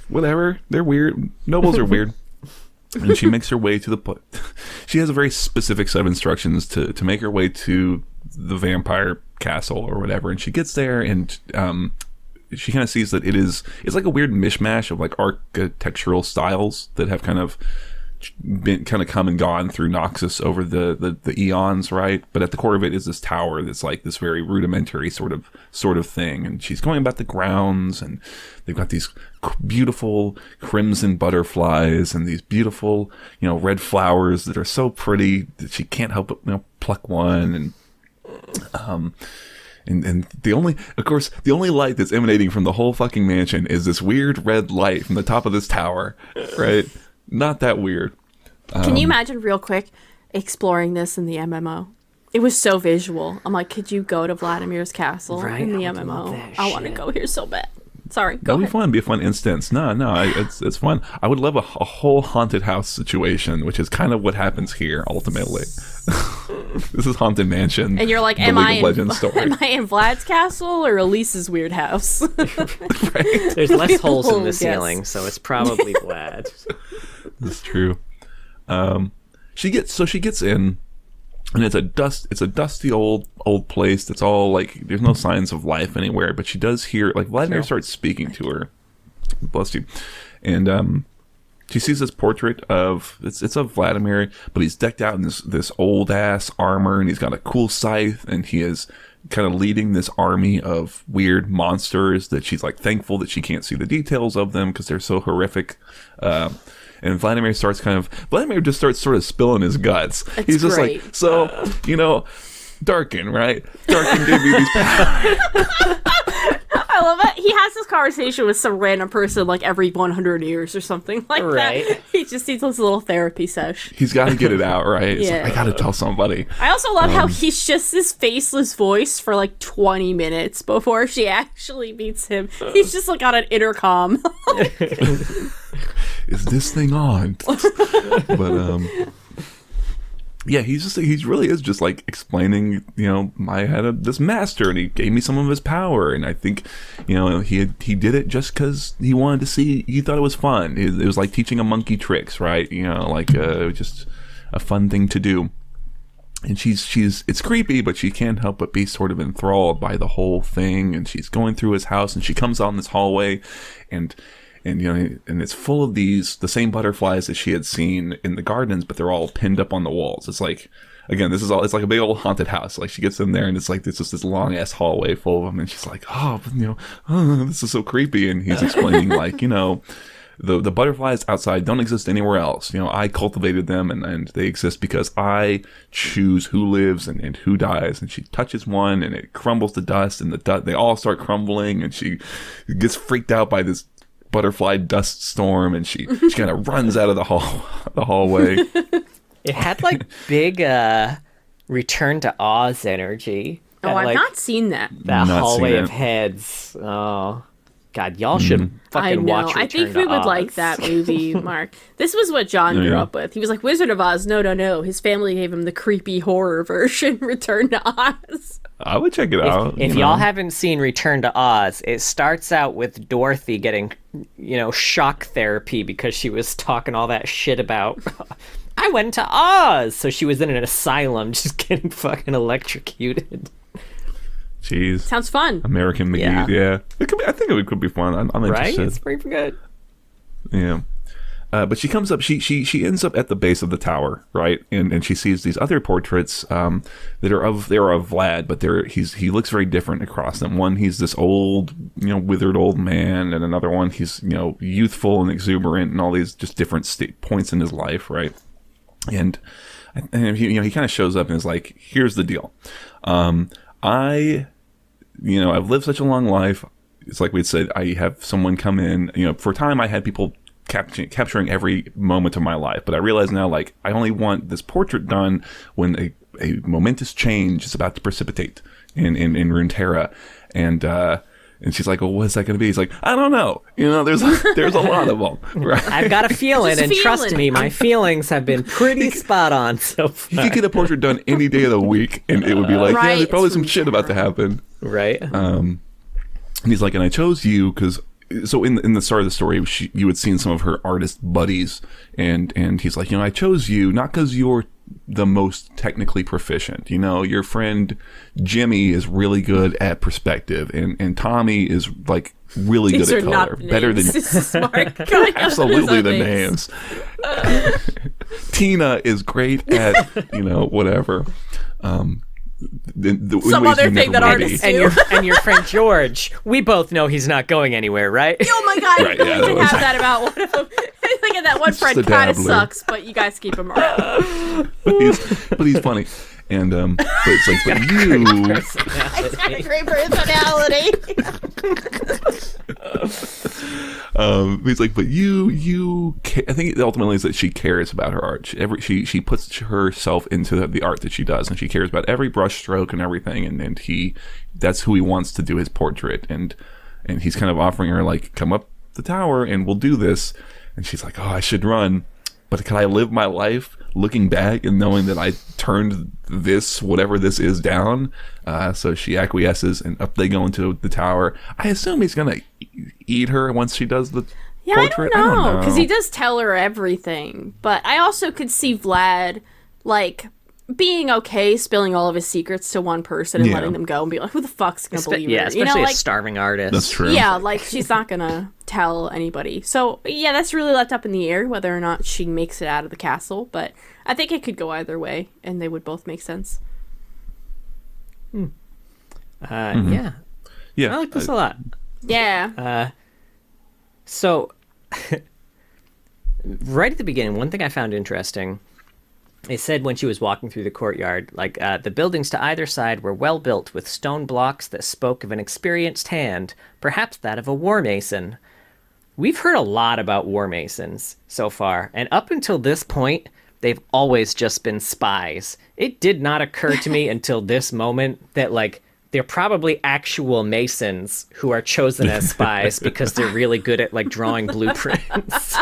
whatever. They're weird. Nobles are weird. And she makes her way to the. She has a very specific set of instructions to make her way to the vampire castle or whatever. And she gets there, and she kind of sees that it's like a weird mishmash of like architectural styles that have kind of come and gone through Noxus over the eons, right? But at the core of it is this tower that's like this very rudimentary sort of thing. And she's going about the grounds, and they've got these beautiful crimson butterflies and these beautiful, red flowers that are so pretty that she can't help but pluck one. And the only light that's emanating from the whole fucking mansion is this weird red light from the top of this tower, right? Not that weird. Can you imagine real quick exploring this in the MMO? It was so visual. I'm like, could you go to Vladimir's castle Right, in the I would love MMO? that I want to shit. go here so bad. Sorry, go That'd be ahead. fun. Be a fun instance. It's fun. I would love a whole haunted house situation, which is kind of what happens here ultimately. This is Haunted Mansion. And you're like, the am League I of Legends story. am I in Vlad's castle or Elise's weird house? There's less holes in the Yes. ceiling, so it's probably Vlad. That's true. She gets in, And it's a dusty old place that's all like there's no signs of life anywhere, but she does hear like Vladimir starts speaking to her. Bless you. And she sees this portrait of it's of Vladimir, but he's decked out in this old ass armor, and he's got a cool scythe, and he is kind of leading this army of weird monsters that she's like thankful that she can't see the details of them because they're so horrific. And Vladimir just starts sort of spilling his guts. He's just great. like, so, Darkin, right? Darkin gave you these powers. I love it. He has this conversation with some random person like every 100 years or something like that. He just needs this little therapy sesh. He's got to get it out, right? It's Yeah. like, I got to tell somebody. I also love how he's just this faceless voice for like 20 minutes before she actually meets him. He's just like on an intercom. Is this thing on? But yeah, he really is just like explaining, I had this master and he gave me some of his power, and I think, he did it just because he wanted to see, he thought it was fun. It was like teaching a monkey tricks, right? Just a fun thing to do. And it's creepy, but she can't help but be sort of enthralled by the whole thing. And she's going through his house, and she comes out in this hallway, and it's full of the same butterflies that she had seen in the gardens, but they're all pinned up on the walls. It's like, again, it's like a big old haunted house. Like she gets in there and it's like, it's just this long ass hallway full of them. And she's like, this is so creepy. And he's explaining like, the butterflies outside don't exist anywhere else. I cultivated them and they exist because I choose who lives and who dies. And she touches one and it crumbles to dust, and they all start crumbling, and she gets freaked out by this butterfly dust storm, and she kind of runs out of the hallway. It had like big Return to Oz energy. Oh, I've not seen that. That Not hallway seen of it. heads. Oh, God, y'all should fucking watch Return I think to we would Oz. like that movie, Mark. This was what John grew up with. He was like, Wizard of Oz, no. His family gave him the creepy horror version, Return to Oz. I would check it out. If y'all haven't seen Return to Oz, it starts out with Dorothy getting, shock therapy because she was talking all that shit about, I went to Oz! So she was in an asylum just getting fucking electrocuted. Jeez. Sounds fun. American McGee, yeah. It could be, I think it could be fun. I'm Right? interested. It's pretty good. Yeah. But she comes up, she ends up at the base of the tower, right? And she sees these other portraits that are of Vlad, but he looks very different across them. One, he's this old, withered old man, and another one, he's, youthful and exuberant, and all these just different points in his life, right? And he kind of shows up and is like, here's the deal. I've lived such a long life. It's like we'd said, I have someone come in, for a time I had people capturing every moment of my life, but I realize now, like, I only want this portrait done when a momentous change is about to precipitate in Runeterra. And she's like, well, what's that going to be? He's like, I don't know. There's a lot of them. Right? I've got a feeling, Just and trust feeling. me, my feelings have been pretty spot on so far. You could get a portrait done any day of the week, and it would be like, Right, there's probably it's some shit about to happen. Right? And he's like, and I chose you because, so in the start of the story, you had seen some of her artist buddies, and he's like, I chose you not because you're the most technically proficient. Your friend Jimmy is really good at perspective, and Tommy is like really These good are at color, not better names. than This is smart. absolutely the names. Tina is great at whatever. Some other thing that artists do. And your friend George, we both know he's not going anywhere, right? Oh my God, Right, we yeah, can that was- have that about one of them. I think of that one Just friend a kind of dabbler. sucks, but you guys keep him around. but he's funny, and but it's like, but you. It's got a great personality. He's like, but you. I think it ultimately is that she cares about her art. She puts herself into the art that she does, and she cares about every brush stroke and everything. And that's who he wants to do his portrait. And he's kind of offering her like, come up the tower and we'll do this. And she's like, oh, I should run, but can I live my life looking back and knowing that I turned this, whatever this is, down? So she acquiesces, and up they go into the tower. I assume he's gonna eat her once she does the portrait. I don't know, because he does tell her everything. But I also could see Vlad, like, being okay spilling all of his secrets to one person and Yeah. letting them go and be like, who the fuck's gonna believe her? especially You know, a like, starving artist. That's true. yeah, like she's not gonna tell anybody. So yeah, that's really left up in the air whether or not she makes it out of the castle. But I think it could go either way, and they would both make sense. Yeah, Yeah. I like this a lot. Yeah. So, right at the beginning, one thing I found interesting, it said when she was walking through the courtyard, like, the buildings to either side were well built with stone blocks that spoke of an experienced hand, perhaps that of a war mason. We've heard a lot about war masons so far, and up until this point, they've always just been spies. It did not occur to me until this moment that, like, they're probably actual masons who are chosen as spies because they're really good at, like, drawing blueprints.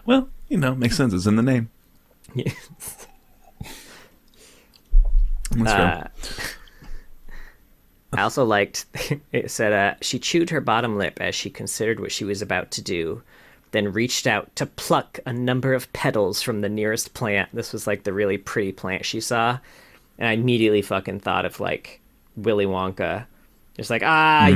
Well, you know, makes sense. It's in the name. Let's go. I also liked, it said, she chewed her bottom lip as she considered what she was about to do, then reached out to pluck a number of petals from the nearest plant. This was, like, the really pretty plant she saw. And I immediately fucking thought of, like, Willy Wonka. Just like,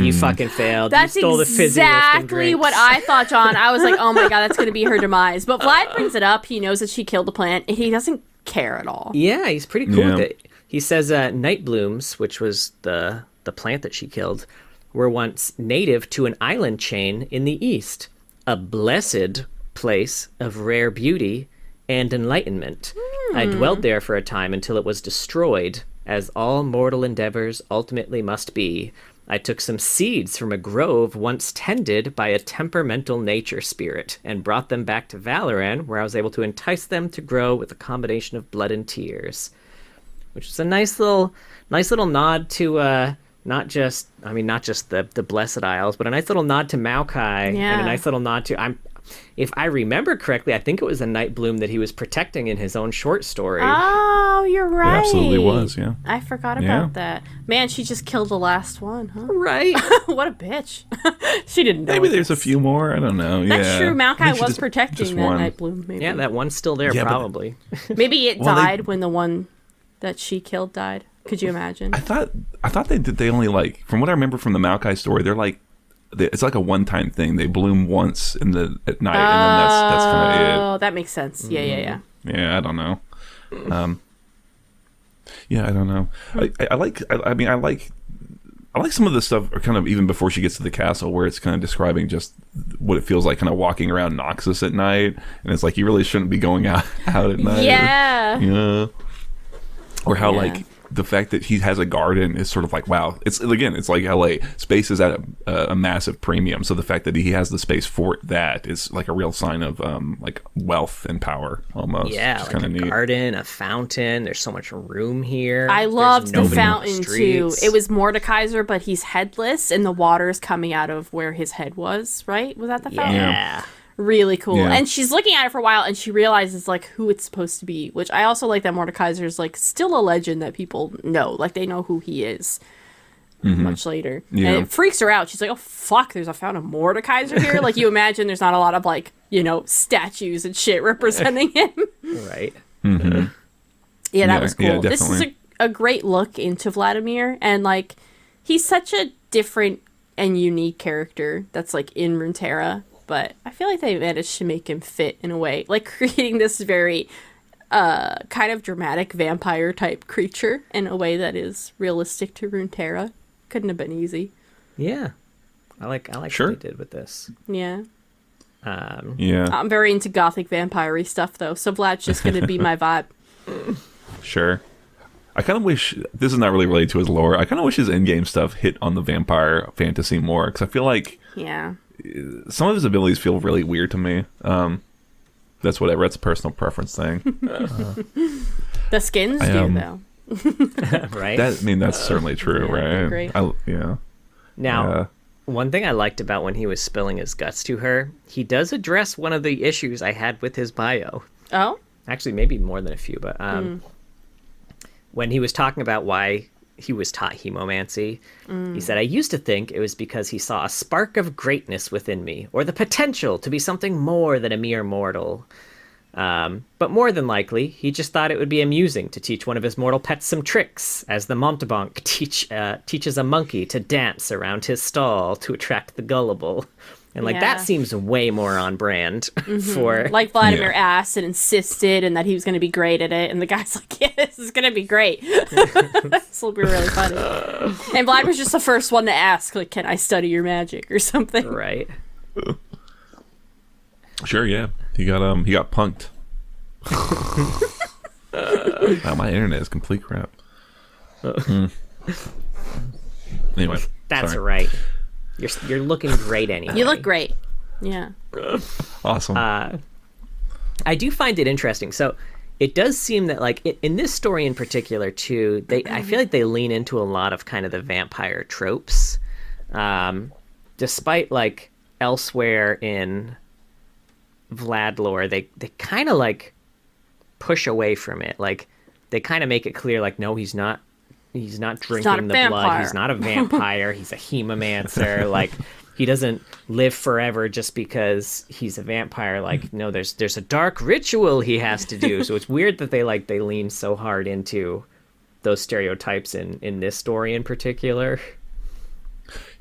you fucking failed. That's you stole the fizzy lifting exactly drinks. what I thought, John. I was like, oh my god, that's going to be her demise. But Vlad brings it up. He knows that she killed the plant, and he doesn't care at all. Yeah, he's pretty cool Yeah. with it. He says night blooms, which was the plant that she killed, were once native to an island chain in the east. A blessed place of rare beauty and enlightenment. I dwelled there for a time until it was destroyed, as all mortal endeavors ultimately must be. I took some seeds from a grove once tended by a temperamental nature spirit and brought them back to Valoran, where I was able to entice them to grow with a combination of blood and tears. Which is a nice little nod to not just the Blessed Isles, but a nice little nod to Maokai, and Yeah. a nice little nod to if I remember correctly, I think it was a night bloom that he was protecting in his own short story. Oh, you're right. It absolutely was, yeah. I forgot Yeah. about that. Man, she just killed the last one, huh? Right. What a bitch. She didn't know. Maybe there's a this. few more. I don't know. That's yeah. true. I think Maokai she was just protecting that one. night bloom. Maybe. Yeah, that one's still there, Yeah, but- probably. Maybe it Well, they- died when the one that she killed died. Could you imagine? I thought they only, like, from what I remember from the Maokai story, they're like, it's like a one-time thing. They bloom once at night, and then that's kind of Oh, that makes sense. Yeah. it. Yeah, I don't know. Yeah, I don't know. I like some of the stuff, or kind of even before she gets to the castle, where it's kind of describing just what it feels like kind of walking around Noxus at night, and it's like you really shouldn't be going out at night. Yeah. Or how Yeah. like the fact that he has a garden is sort of like, wow, it's like LA. Space is at a massive premium, so the fact that he has the space for that is like a real sign of like wealth and power almost. Yeah, It's like kind a of neat. garden, a fountain. There's so much room here. I There's loved the nobody on fountain too. streets. It was Mordekaiser, but he's headless, and the water's coming out of where his head was. Right? Was that the fountain? Yeah. Really cool. Yeah. And she's looking at it for a while, and she realizes like who it's supposed to be. Which I also like that Mordekaiser's like still a legend that people know. Like they know who he is. Much later, Yeah. and it freaks her out. She's like, "Oh fuck! There's a fountain of Mordekaiser here." Like you imagine, there's not a lot of like statues and shit representing him. Right. Yeah, that was cool. yeah, This is definitely. a great look into Vladimir, and like he's such a different and unique character that's like in Runeterra, but I feel like they managed to make him fit in a way, like creating this very kind of dramatic vampire type creature in a way that is realistic to Runeterra. Couldn't have been easy. Yeah. I like Sure. what they did with this. Yeah. Yeah, I'm very into gothic vampire-y stuff though, so Vlad's just gonna be my vibe. sure. I kind of wish, this is not really related to his lore, I kind of wish his in-game stuff hit on the vampire fantasy more, because I feel like Yeah. some of his abilities feel really weird to me. That's whatever. That's a personal preference thing. The skins I, do though. Right. That's certainly true, Yeah, they're right? great. Yeah. Now, one thing I liked about when he was spilling his guts to her, he does address one of the issues I had with his bio. Oh? Actually, maybe more than a few, but when he was talking about why he was taught hemomancy, he said, I used to think it was because he saw a spark of greatness within me, or the potential to be something more than a mere mortal. But more than likely, he just thought it would be amusing to teach one of his mortal pets some tricks, as the mountebank teaches a monkey to dance around his stall to attract the gullible. And, like, that seems way more on brand for... Like, Vladimir asked and insisted and that he was going to be great at it. And the guy's like, yeah, this is going to be great. This will be really funny. And Vladimir's just the first one to ask, like, can I study your magic or something? Right. Sure, yeah. He got punked. Wow, my internet is complete crap. Anyway. That's sorry. right. You're looking great anyway. You look great. Yeah. Awesome. I do find it interesting. So it does seem that, like, in this story in particular, too, I feel like they lean into a lot of kind of the vampire tropes. Despite, like, elsewhere in Vlad lore, they kind of, like, push away from it. Like, they kind of make it clear, like, no, he's not drinking the blood. He's not a vampire. He's a hemomancer. Like, he doesn't live forever just because he's a vampire. Like, no, there's a dark ritual he has to do. So it's weird that they lean so hard into those stereotypes in this story in particular.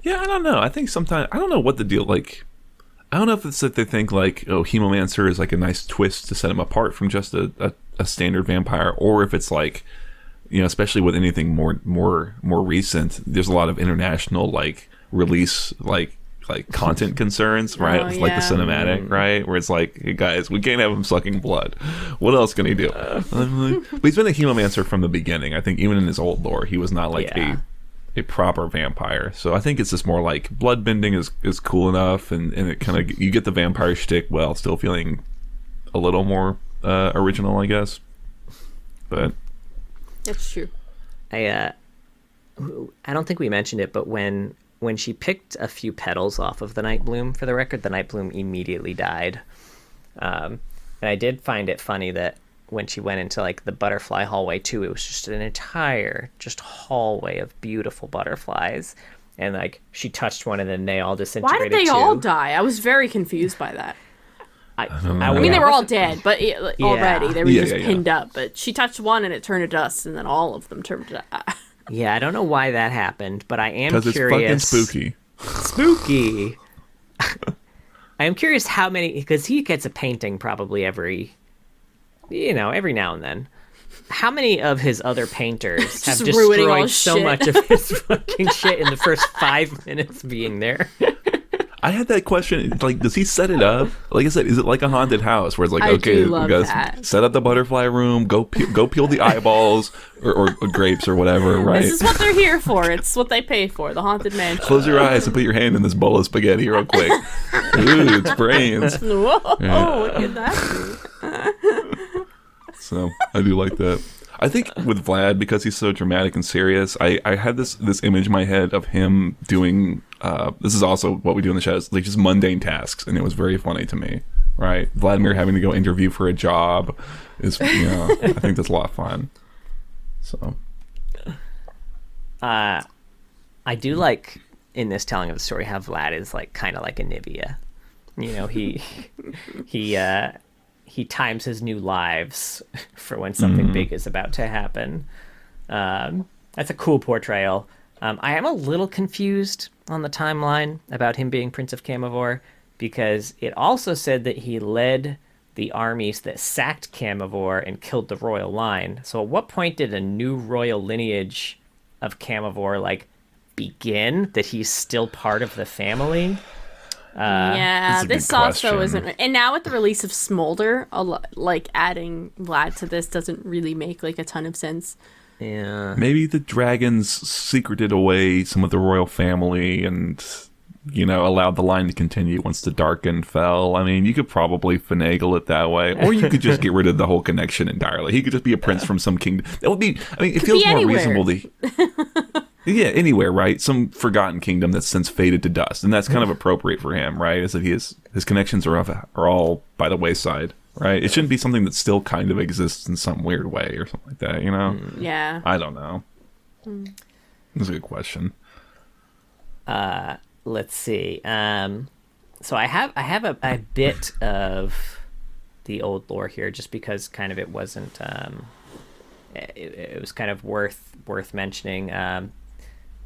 Yeah, I don't know. I think sometimes I don't know what the deal. Like, I don't know if it's that they think like, oh, hemomancer is like a nice twist to set him apart from just a standard vampire, or if it's like, you know, especially with anything more recent, there's a lot of international like release like content concerns, right? It's like the cinematic, right? Where it's like, hey guys, we can't have him sucking blood. What else can he do? But he's been a hemomancer from the beginning. I think even in his old lore, he was not like a proper vampire. So I think it's just more like blood bending is cool enough, and it kind of, you get the vampire shtick while still feeling a little more original, I guess. But That's true. I don't think we mentioned it, but when she picked a few petals off of the night bloom, for the record, the night bloom immediately died. And I did find it funny that when she went into like the butterfly hallway too, it was just an entire hallway of beautiful butterflies. And like she touched one and then they all disintegrated. Why did they all die? I was very confused by that. I mean, they were all dead, but already they were just Yeah. pinned up. But she touched one and it turned to dust, and then all of them turned to dust. Yeah, I don't know why that happened, but I am curious. Because it's fucking spooky. Spooky. I am curious how many, because he gets a painting probably every now and then. How many of his other painters have destroyed so much of his fucking shit in the first 5 minutes being there? I had that question, like, does he set it up? Like I said, is it like a haunted house where it's like, okay, you guys set up the butterfly room, go peel the eyeballs or grapes or whatever, right? This is what they're here for. It's what they pay for. The Haunted Mansion. Close your eyes and put your hand in this bowl of spaghetti real quick. Ooh, it's brains. Whoa, Yeah. what could that be? So I do like that. I think with Vlad, because he's so dramatic and serious, I had this image in my head of him doing, this is also what we do in the shadows, like just mundane tasks, and it was very funny to me, right? Vladimir having to go interview for a job is, I think that's a lot of fun. So. I do like, in this telling of the story, how Vlad is like kind of like a Nivea. You know, he times his new lives for when something big is about to happen. That's a cool portrayal. I am a little confused on the timeline about him being Prince of Camivore, because it also said that he led the armies that sacked Camivore and killed the royal line. So at what point did a new royal lineage of Camivore like begin, that he's still part of the family? Yeah, this also question. isn't. And now with the release of Smolder, like adding Vlad to this doesn't really make like a ton of sense. Yeah. Maybe the dragons secreted away some of the royal family and, allowed the line to continue once the Darken fell. I mean, you could probably finagle it that way. Or you could just get rid of the whole connection entirely. He could just be a prince from some kingdom. That would be, I mean, it feels more anywhere. reasonable to... Yeah, anywhere, right? Some forgotten kingdom that's since faded to dust. And that's kind of appropriate for him, right? Is that his connections are all by the wayside, right? It shouldn't be something that still kind of exists in some weird way or something like that, Yeah. I don't know. That's a good question. Let's see. So I have a bit of the old lore here, just because kind of it wasn't. It was kind of worth mentioning.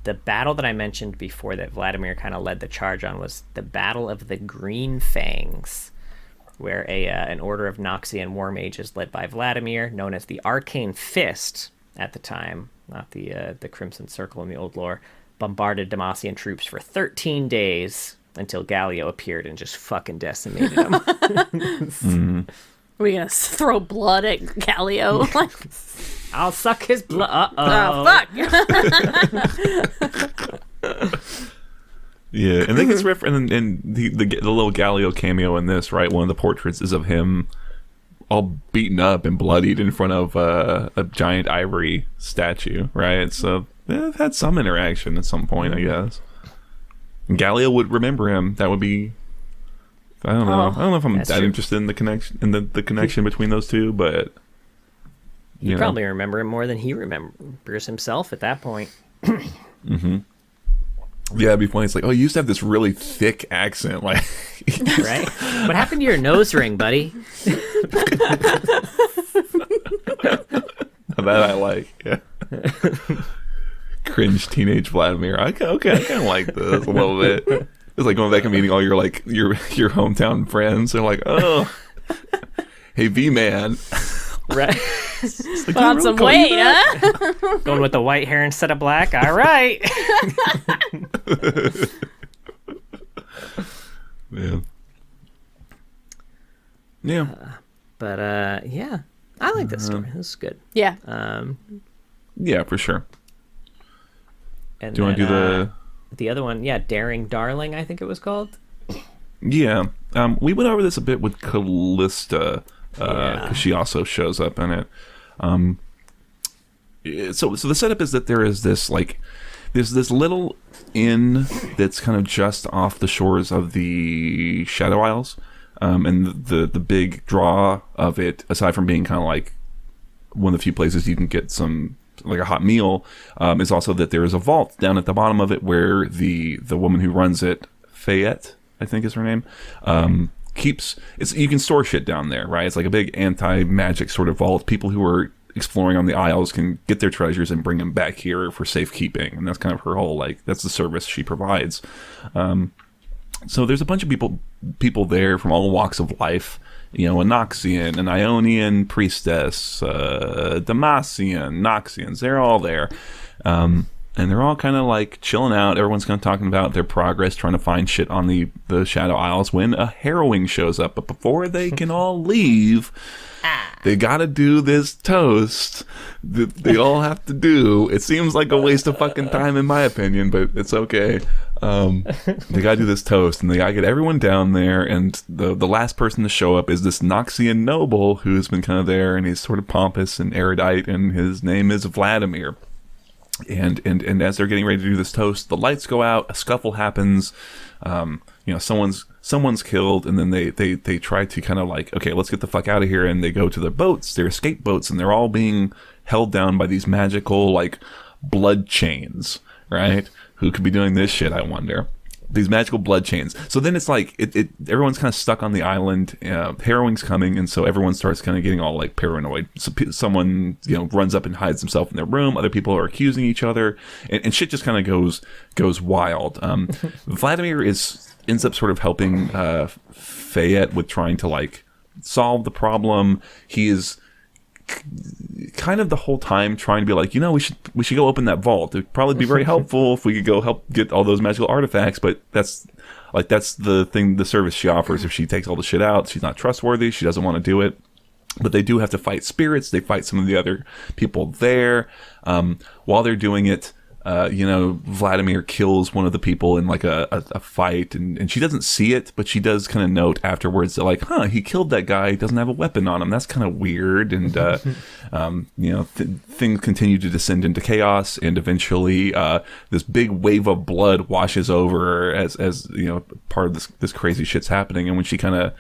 The battle that I mentioned before that Vladimir kind of led the charge on was the Battle of the Green Fangs, where an order of Noxian war mages led by Vladimir, known as the Arcane Fist at the time, not the Crimson Circle in the old lore, bombarded Demacian troops for 13 days until Gallio appeared and just fucking decimated them. Are we gonna throw blood at Gallio? I'll suck his blood. Oh, fuck! Yeah, and I think it's referenced in the little Gallio cameo in this, right? One of the portraits is of him all beaten up and bloodied in front of a giant ivory statue, right? So they've had some interaction at some point, I guess. And Gallio would remember him. That would be... I don't know. I don't know if I'm that interested in the connection between those two, but... You probably remember him more than he remembers himself at that point. Mm-hmm. Yeah, it'd be funny. It's like, oh, you used to have this really thick accent, like, right? What happened to your nose ring, buddy? That I like. Yeah. Cringe teenage Vladimir. I kind of like this a little bit. It's like going back and meeting all your hometown friends. They're like, oh, hey V man. Right. Like, put on some weight, huh? Going with the white hair instead of black. All right. Yeah. But yeah, I like this story. This is good. Yeah. Yeah, for sure. And do you want to do the other one? Yeah, Daring Darling, I think it was called. Yeah. We went over this a bit with Callista. Because she also shows up in it. So the setup is that there is this there's this little inn that's kind of just off the shores of the Shadow Isles, and the big draw of it, aside from being kind of like one of the few places you can get some like a hot meal, is also that there is a vault down at the bottom of it where the woman who runs it, Fayette, I think is her name, you can store shit down there, right? It's like a big anti-magic sort of vault. People who are exploring on the Isles can get their treasures and bring them back here for safekeeping, and that's kind of her whole that's the service she provides. So there's a bunch of people there from all walks of life. A Noxian, an Ionian priestess, Demacian, Noxians. They're all there. And they're all kind of like chilling out. Everyone's kind of talking about their progress, trying to find shit on the Shadow Isles when a harrowing shows up. But before they can all leave, they got to do this toast that they all have to do. It seems like a waste of fucking time in my opinion, but it's okay. They got to do this toast, and they got to get everyone down there. And the last person to show up is this Noxian noble who's been kind of there, and he's sort of pompous and erudite, and his name is Vladimir. And as they're getting ready to do this toast, the lights go out, a scuffle happens, someone's killed, and then they try to kind of like, okay, let's get the fuck out of here, and they go to their boats, their escape boats, and they're all being held down by these magical like blood chains, right? Who could be doing this shit, I wonder? These magical blood chains. So then it's like everyone's kind of stuck on the island. Harrowing's coming, and so everyone starts kind of getting all like paranoid. So someone runs up and hides himself in their room. Other people are accusing each other, and shit just kind of goes wild. Vladimir ends up sort of helping Fayette with trying to like solve the problem. He is kind of the whole time trying to be like, we should go open that vault. It'd probably be very helpful if we could go help get all those magical artifacts, but that's the thing, the service she offers. If she takes all the shit out, she's not trustworthy, she doesn't want to do it. But they do have to fight spirits. They fight some of the other people there. While they're doing it, Vladimir kills one of the people in like a fight, and she doesn't see it, but she does kind of note afterwards that like, he killed that guy. He doesn't have a weapon on him. That's kind of weird. And things continue to descend into chaos, and eventually this big wave of blood washes over as part of this crazy shit's happening. And when she kind of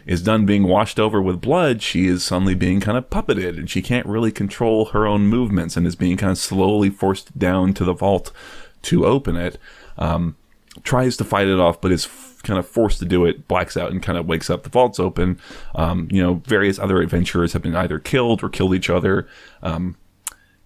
is done being washed over with blood, she is suddenly being kind of puppeted, and she can't really control her own movements, and is being kind of slowly forced down to the vault to open it. Tries to fight it off, but is kind of forced to do it, blacks out and kind of wakes up. The vault's open. Various other adventurers have been either killed or killed each other.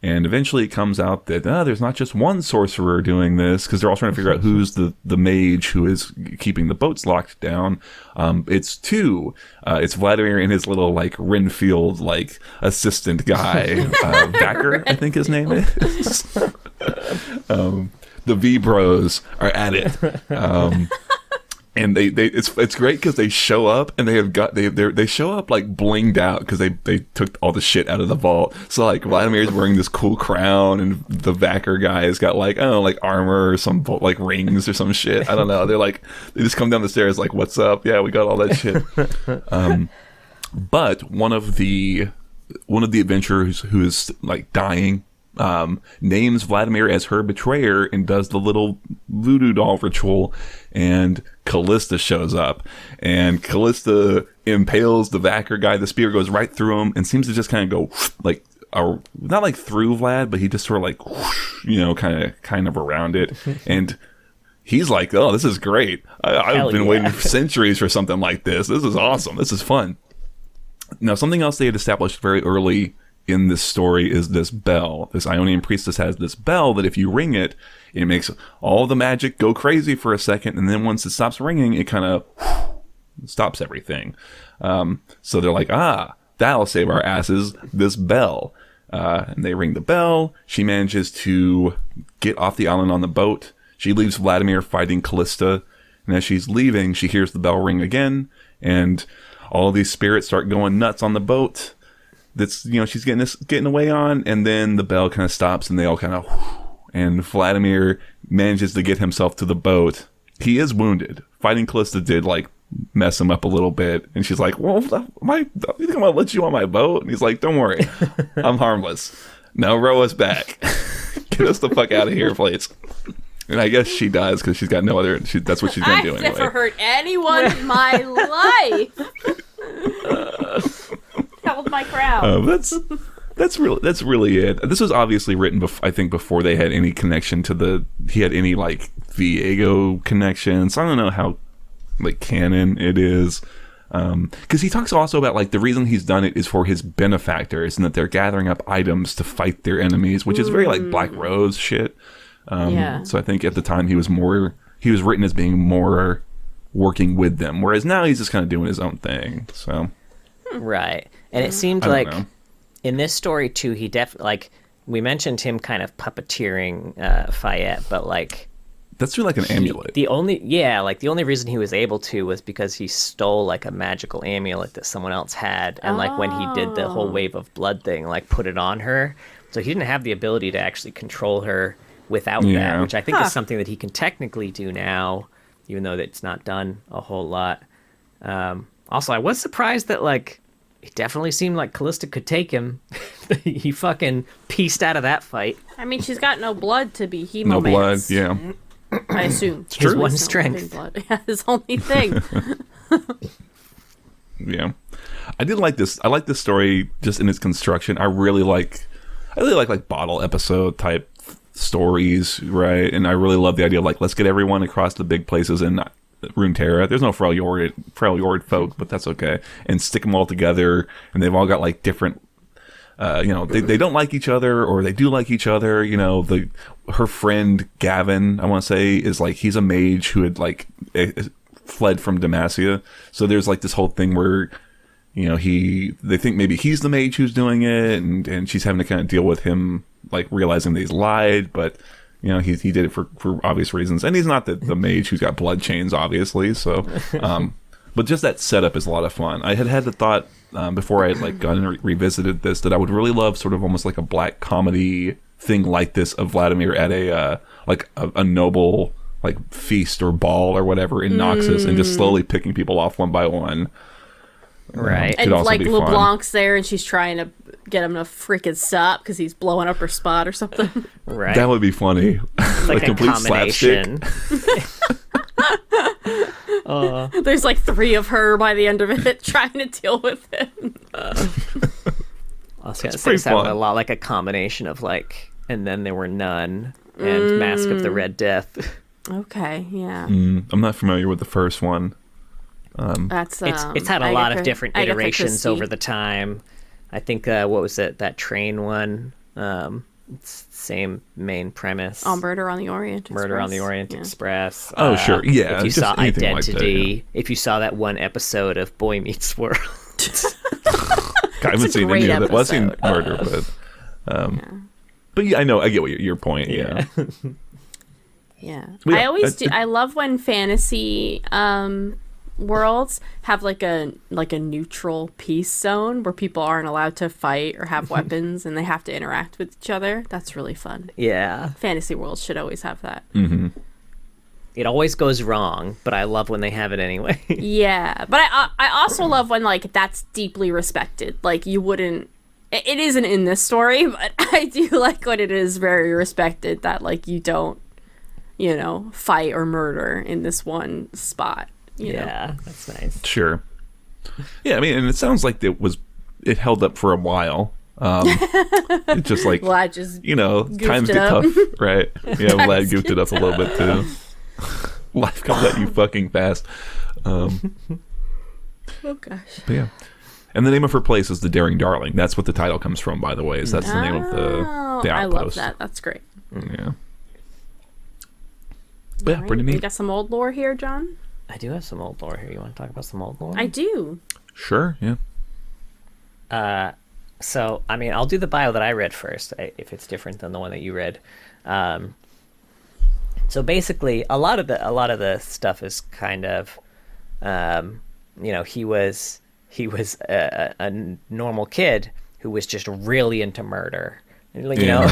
And eventually it comes out that there's not just one sorcerer doing this, because they're all trying to figure out who's the mage who is keeping the boats locked down. It's two. It's Vladimir and his little, like, Renfield, like, assistant guy. Backer, I think his name is. The V-Bros are at it. And it's great because they show up and they show up like blinged out because they took all the shit out of the vault. So like Vladimir's wearing this cool crown and the Vacker guy's got like, I don't know, like armor or some like rings or some shit. I don't know. They just come down the stairs like, what's up? Yeah, we got all that shit. But one of the adventurers who is like dying names Vladimir as her betrayer and does the little voodoo doll ritual, and Callista shows up, and Callista impales the Vacker guy. The spear goes right through him and seems to just kind of go like, not like through Vlad, but he just sort of like, kind of around it. And he's like, oh, this is great. I've been waiting for centuries for something like this. This is awesome. This is fun. Now, something else they had established very early in this story is this bell. This Ionian priestess has this bell that if you ring it, it makes all the magic go crazy for a second, and then once it stops ringing, it kind of stops everything. So they're like, that'll save our asses, this bell. And they ring the bell. She manages to get off the island on the boat. She leaves Vladimir fighting Callista, and as she's leaving, she hears the bell ring again, and all these spirits start going nuts on the boat. That's, she's getting away on, and then the bell kind of stops and they all kind of, and Vladimir manages to get himself to the boat. He is wounded. Fighting Callista did like mess him up a little bit, and she's like, well, you think I'm gonna let you on my boat? And he's like, don't worry, I'm harmless. Now row us back. Get us the fuck out of here, please. And I guess she does because she's got no other. That's what she's gonna do anyway. I've never hurt anyone in my life. Held my crown. That's really it. This was obviously written I think before they had any connection to he had any like Viego connections. I don't know how like canon it is, because he talks also about like the reason he's done it is for his benefactors and that they're gathering up items to fight their enemies, which is very like Black Rose shit. So I think at the time he was written as being more working with them, whereas now he's just kind of doing his own thing. So right. And it seemed like in this story too, he definitely, like, we mentioned him kind of puppeteering Fayette, but like that's really like an amulet. The only reason he was able to was because he stole like a magical amulet that someone else had, and like when he did the whole wave of blood thing, like put it on her. So he didn't have the ability to actually control her without that, which I think is something that he can technically do now, even though it's not done a whole lot. Also, I was surprised that like it definitely seemed like Callista could take him. He fucking pieced out of that fight. I mean, she's got no blood to be hemomance. No blood, yeah. I assume. It's his one strength. Blood. Yeah, his only thing. Yeah. I did like this. I like this story just in its construction. I really like bottle episode type stories, right? And I really love the idea of like, let's get everyone across the big places in Runeterra. There's no Freljord folk, but that's okay. And stick them all together, and they've all got like different, they don't like each other, or they do like each other. Her friend Gavin, I want to say, is like, he's a mage who had like fled from Demacia. So there's like this whole thing where, they think maybe he's the mage who's doing it, and she's having to kind of deal with him, like realizing that he's lied, but he did it for obvious reasons, and he's not the mage who's got blood chains, obviously. So, but just that setup is a lot of fun. I had the thought before I had like gone and revisited this that I would really love sort of almost like a black comedy thing like this of Vladimir at a noble like feast or ball or whatever in Noxus, and just slowly picking people off one by one. Right. And like LeBlanc's there, and she's trying to get him to freaking stop because he's blowing up her spot or something. Right. That would be funny. Like a complete combination. There's like 3 of her by the end of it trying to deal with him. I was going to say, sounded a lot like a combination of like, and then there were none, and Mask of the Red Death. Okay, yeah. I'm not familiar with the first one. That's It's had a lot of different Agatha iterations Christie. over the time. I think what was it? That train one. It's same main premise. Oh, Murder on the Orient Express. Murder on the Orient Express. Oh, sure. Yeah, If you just saw anything like that, Identity, if you saw that one episode of Boy Meets World. I haven't seen any great of it. Well, I've seen episode. Murder, but yeah, I get what your point. Yeah. Yeah. Well, I yeah, always do. I love when fantasy worlds have like a neutral peace zone where people aren't allowed to fight or have weapons and they have to interact with each other. That's really fun. Yeah. Fantasy worlds should always have that. It always goes wrong, but I love when they have it anyway. Yeah, but I also love when like that's deeply respected. Like you wouldn't. It isn't in this story, but I do like when it is very respected that like you don't, fight or murder in this one spot. You know? Yeah, that's nice. Sure. Yeah, I mean, and it sounds like it held up for a while. It's just like, Vlad just times it get up. tough, right? Yeah, Vlad goofed it up a little bit too. Life comes at you fucking fast. Oh gosh. But yeah. And the name of her place is the Daring Darling. That's what the title comes from, by the way. Is that's the name of the outpost. I love that. That's great. Yeah. But yeah, Right, pretty we neat. got some old lore here, John. I do have some old lore here. You want to talk about some old lore? I do. Sure, yeah. So, I mean, I'll do the bio that I read first, if it's different than the one that you read. So basically, a lot of the stuff is kind of, he was a normal kid who was just really into murder. Like, he had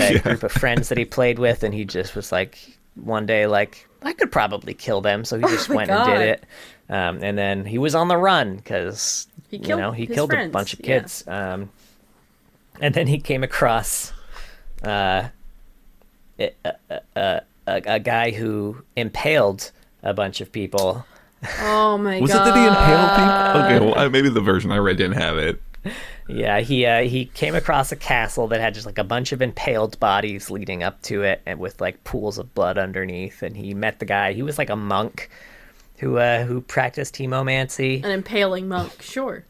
a group of friends that he played with, and he just was like, one day, like, I could probably kill them, so he just went and did it. And then he was on the run because he killed a bunch of kids. Yeah. And then he came across a guy who impaled a bunch of people. Oh my god! Was it that he impaled people? Okay, well, maybe the version I read didn't have it. Yeah, he came across a castle that had just like a bunch of impaled bodies leading up to it, and with like pools of blood underneath. And he met the guy. He was like a monk who practiced hemomancy. An impaling monk, sure.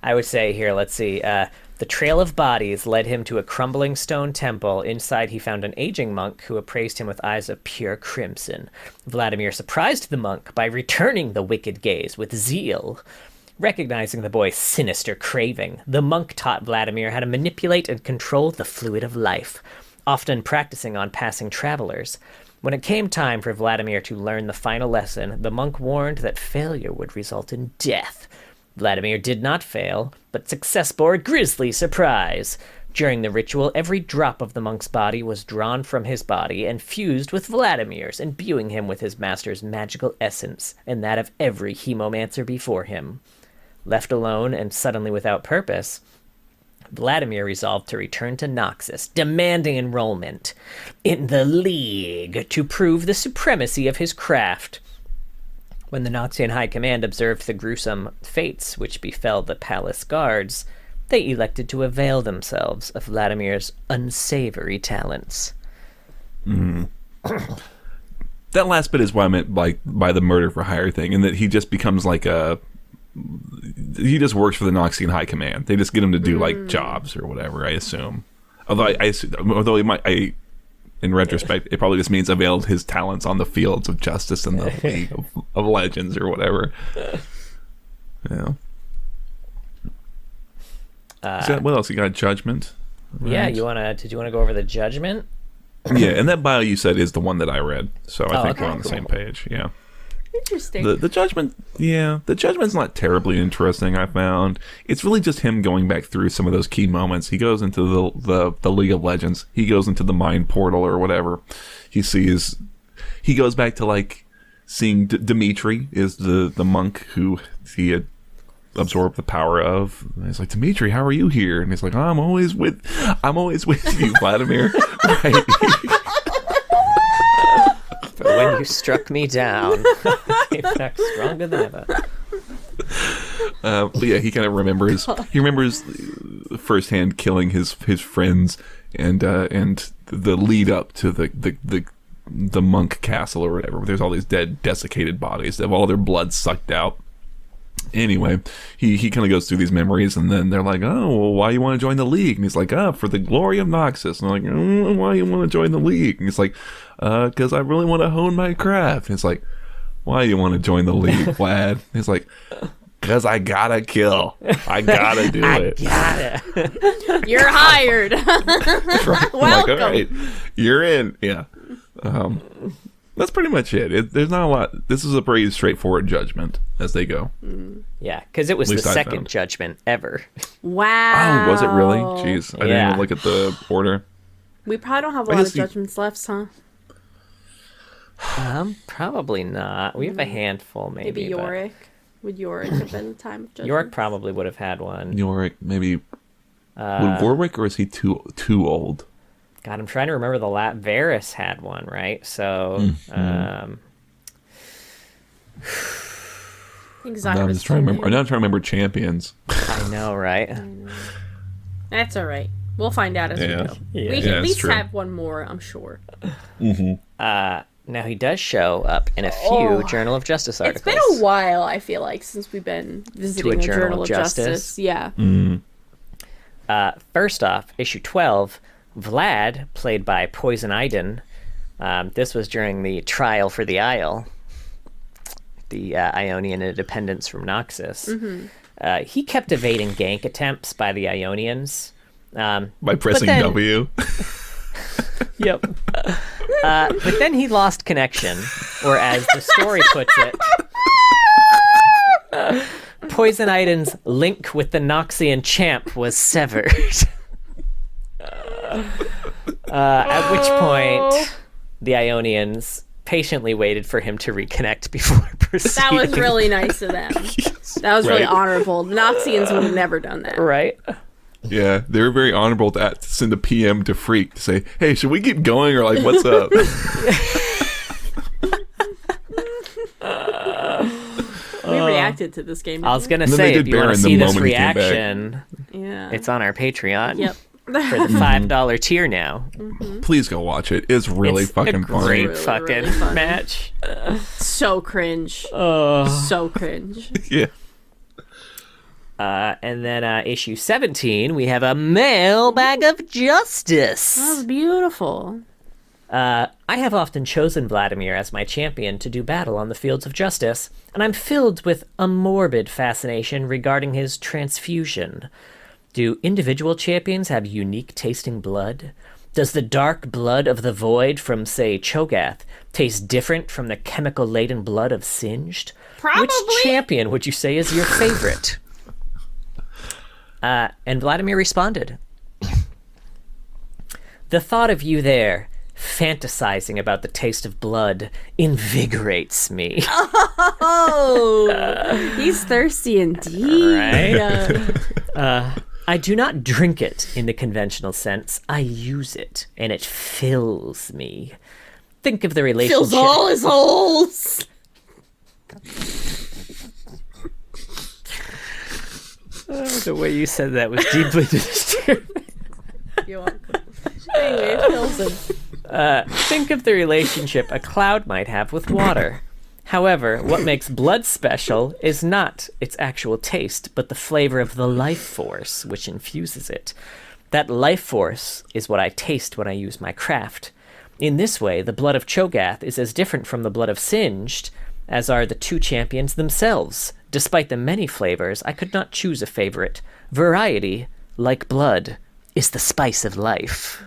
I would say here. Let's see. The trail of bodies led him to a crumbling stone temple. Inside, he found an aging monk who appraised him with eyes of pure crimson. Vladimir surprised the monk by returning the wicked gaze with zeal. Recognizing the boy's sinister craving, the monk taught Vladimir how to manipulate and control the fluid of life, often practicing on passing travelers. When it came time for Vladimir to learn the final lesson, the monk warned that failure would result in death. Vladimir did not fail, but success bore a grisly surprise. During the ritual, every drop of the monk's body was drawn from his body and fused with Vladimir's, imbuing him with his master's magical essence and that of every hemomancer before him. Left alone and suddenly without purpose, Vladimir resolved to return to Noxus, demanding enrollment in the League to prove the supremacy of his craft. When the Noxian High Command observed the gruesome fates which befell the palace guards, they elected to avail themselves of Vladimir's unsavory talents. That last bit is what I meant by the murder for hire thing, and that he just becomes like he just works for the Noxian High Command. They just get him to do like jobs or whatever, I assume. Although he might, in retrospect, it probably just means availed his talents on the fields of justice and the League of Legends or whatever. Yeah. What else? You got Judgment? Right? Yeah, did you wanna go over the Judgment? Yeah, and that bio you said is the one that I read, so I think okay, we're on the same page. Yeah. Interesting. The Judgment, the Judgment's not terribly interesting, I found. It's really just him going back through some of those key moments. He goes into the League of Legends. He goes into the Mind Portal or whatever. He goes back to like seeing Dimitri is the monk who he had absorbed the power of. And he's like, Dimitri, how are you here? And he's like, I'm always with you, Vladimir. Right. But when you struck me down, I came back stronger than ever. But yeah, he kind of remembers. He remembers firsthand killing his friends and the lead up to the monk castle or whatever, where there's all these dead, desiccated bodies that have all their blood sucked out. Anyway, he kind of goes through these memories, and then they're like, oh, well, why you want to join the League? And he's like, for the glory of Noxus. And they're like, why you want to join the League? And he's like, because I really want to hone my craft. And it's like, why you want to join the League, Vlad? And he's like, because I gotta kill. I gotta do it. Gotta. You're hired. Right. Welcome. Like, all right, you're in. Yeah. That's pretty much it. There's not a lot. This is a pretty straightforward judgment as they go. Yeah, because it was the At least I second found. judgment ever. Wow. Oh, was it really? Jeez, I didn't Yeah. even look at the order. We probably don't have a I lot guess of judgments left, huh? Probably not. We have a handful, maybe. Maybe but Yorick. Would Yorick have been the time of judgment? York probably would have had one. Warwick, maybe. Would Warwick, or is he too old? God, I'm trying to remember Varys had one, right? So, I think Zyra I'm was just trying to too remember. new. I'm not trying to remember champions. I know, right? That's all right. We'll find out as we Yeah. go. Yeah. We Yeah, can at it's least true. have one more, I'm sure. Now he does show up in a few Journal of Justice It's articles. been a while, I feel like, since we've been visiting the Journal of Justice. Yeah. First off, issue 12, Vlad, played by Poison Iden. This was during the trial for the Isle, the Ionian independence from Noxus. He kept evading gank attempts by the Ionians. By pressing then- W. Yep. But then he lost connection, or as the story puts it, Poison Iden's link with the Noxian champ was severed. At which point, the Ionians patiently waited for him to reconnect before proceeding. That was really nice of them. That was really Right. honorable. Noxians would have never done that. right. Yeah, they were very honorable to send a PM to Freak to say, hey, should we keep going, or like, what's up? We reacted to this game. I was didn't gonna then they say, did if you want Baron to the see this moment he came back. reaction, we? Yeah. it's on our Patreon. Yep. For the $5 tier now. Please go watch it. It's really It's fucking a funny. great Really, fucking really funny. match. So cringe. So cringe. Yeah. And then issue 17, we have a mailbag of justice. That was beautiful. I have often chosen Vladimir as my champion to do battle on the fields of justice, and I'm filled with a morbid fascination regarding his transfusion. Do individual champions have unique tasting blood? Does the dark blood of the void from, say, Cho'Gath taste different from the chemical-laden blood of Singed? Probably. Which champion would you say is your favorite? And Vladimir responded, the thought of you there, fantasizing about the taste of blood, invigorates me. Oh, he's thirsty indeed. Right? I do not drink it in the conventional sense. I use it, and it fills me. Think of the relationship. Fills all his holes. The way you said that was deeply disturbing. You're welcome. Anyway, it fills him. Think of the relationship a cloud might have with water. However, what makes blood special is not its actual taste, but the flavor of the life force which infuses it. That life force is what I taste when I use my craft. In this way, the blood of Cho'Gath is as different from the blood of Singed as are the two champions themselves. Despite the many flavors, I could not choose a favorite. Variety, like blood, is the spice of life.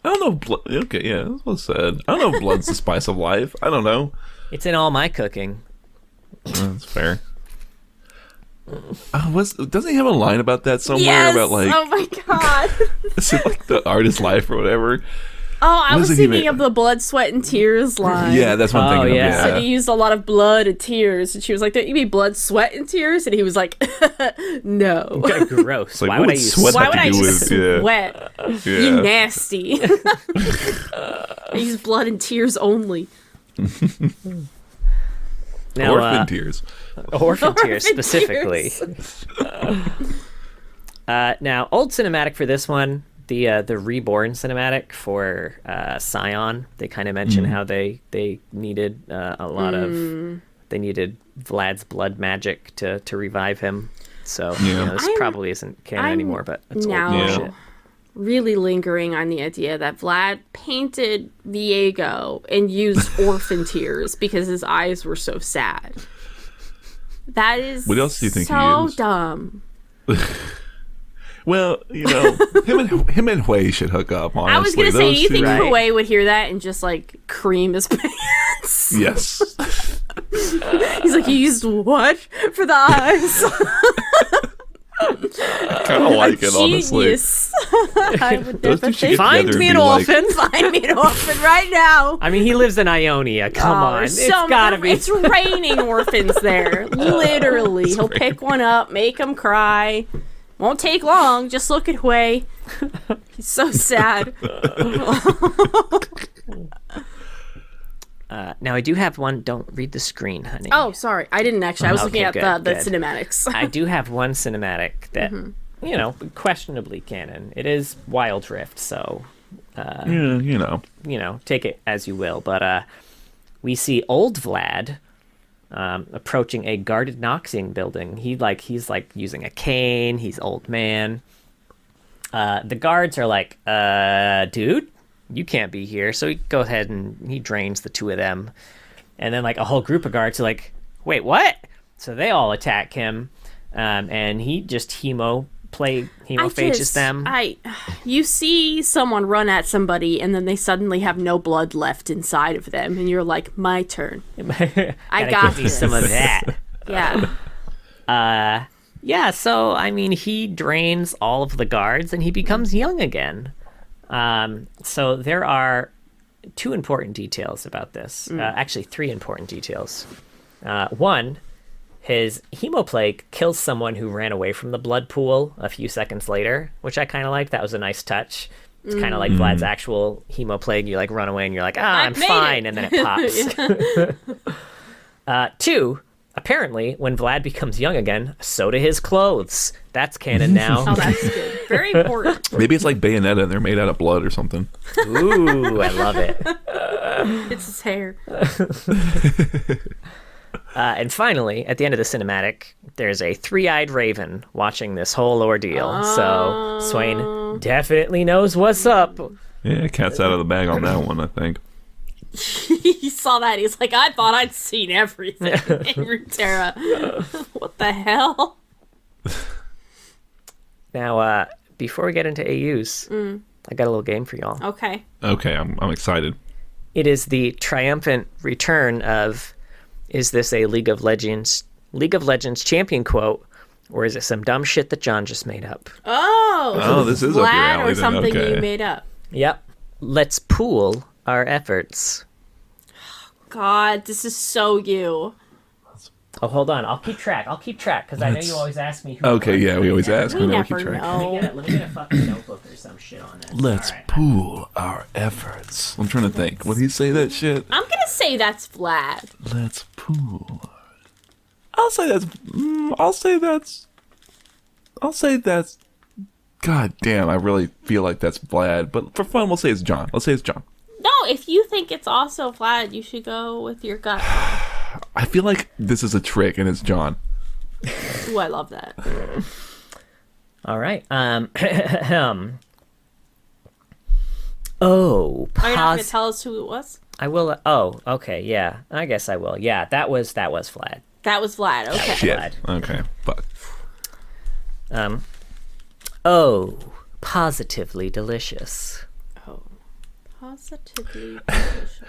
I don't know if blood. Okay, yeah, that's well said. I don't know if blood's the spice of life. I don't know. It's in all my cooking. That's fair. Doesn't he have a line about that somewhere? Yes. About like, Oh my god. is it like the artist's life or whatever? Oh, I What was does it thinking even- of the blood, sweat, and tears line. Yeah, that's what I'm Oh, thinking yeah. of. So he used a lot of blood and tears, and she was like, "Don't you mean blood, sweat, and tears?" And he was like, "No. Gross. like, Why what would I would use sweat Why have would to I do use with- sweat? Yeah. You nasty." I use blood and tears only. Now, Orphan tears. Orphan tears, Orphan specifically. tears. Now, old cinematic for this one, the Reborn cinematic for Scion. They kind of mention how they needed a lot of... They needed Vlad's blood magic to revive him. So, this probably isn't canon anymore, but it's old bullshit. Really lingering on the idea that Vlad painted Viego and used orphan tears because his eyes were so sad. That is what else do you think he so used? dumb. Well, him and Hui should hook up, honestly. I was going to say, do you think right? Hui would hear that and just, like, cream his pants? Yes. He's like, you used what for the eyes? I kind of like it, honestly. I would Those never two should think. get Find together me and an be like- orphan. Find me an orphan right now. I mean, he lives in Ionia. Come on. There's It's gotta be. It's raining orphans there. Literally. He'll pick one up, make him cry. Won't take long. Just look at Hui. He's so sad. Now, I do have one. Don't read the screen, honey. Oh, sorry. I didn't actually. I was looking Okay, at the good. cinematics. I do have one cinematic that, questionably canon. It is Wild Rift, so, take it as you will. But we see old Vlad approaching a guarded Noxian building. He's using a cane. He's old man. The guards are like, dude, you can't be here. So he go ahead and he drains the two of them. And then like a whole group of guards are like, wait, what? So they all attack him. And he just hemophages them. You see someone run at somebody and then they suddenly have no blood left inside of them. And you're like, my turn. I got me some of that. Yeah. Yeah, so, I mean, he drains all of the guards and he becomes young again. So there are two important details about this. Actually, three important details. One, his hemoplague kills someone who ran away from the blood pool a few seconds later, which I kind of liked. That was a nice touch. It's kind of like Vlad's actual hemoplague. You, like, run away and you're like, I'm fine, and then it pops. Two, apparently, when Vlad becomes young again, so do his clothes. That's canon now. Oh, that's good. Very important. Maybe it's like Bayonetta and they're made out of blood or something. Ooh, I love it. It's his hair. And finally, at the end of the cinematic, there's a three-eyed raven watching this whole ordeal. So Swain definitely knows what's up. Yeah, cat's out of the bag on that one, I think. He saw that. He's like, I thought I'd seen everything in Runeterra. What the hell? Now, before we get into AUs, I got a little game for y'all. Okay. Okay, I'm excited. It is the triumphant return of, is this a League of Legends champion quote, or is it some dumb shit that John just made up? Oh, this is up your Vlad alley or then, something okay. you made up. Yep. Let's pool our efforts. God, this is so you. Oh, hold on. I'll keep track, because I know you always ask me who. Okay, yeah, we always ask. We know, never keep track. know. Let me get a fucking notebook or some shit on this. Let's All right. pool our efforts. I'm trying to think. Would he say that shit? I'm gonna say that's Vlad. Let's pool. I'll say that's. I'll say that's. God damn, I really feel like that's Vlad. But for fun, we'll say it's John. Let's say it's John. No, if you think it's also Vlad, you should go with your gut. I feel like this is a trick, and it's John. Ooh, I love that. All right. Oh, Are you not gonna tell us who it was? I will. Oh, okay. Yeah, I guess I will. Yeah, that was Vlad. That was Vlad. Okay. Shit. Vlad. Okay, fuck. Oh, positively delicious. Oh, positively delicious.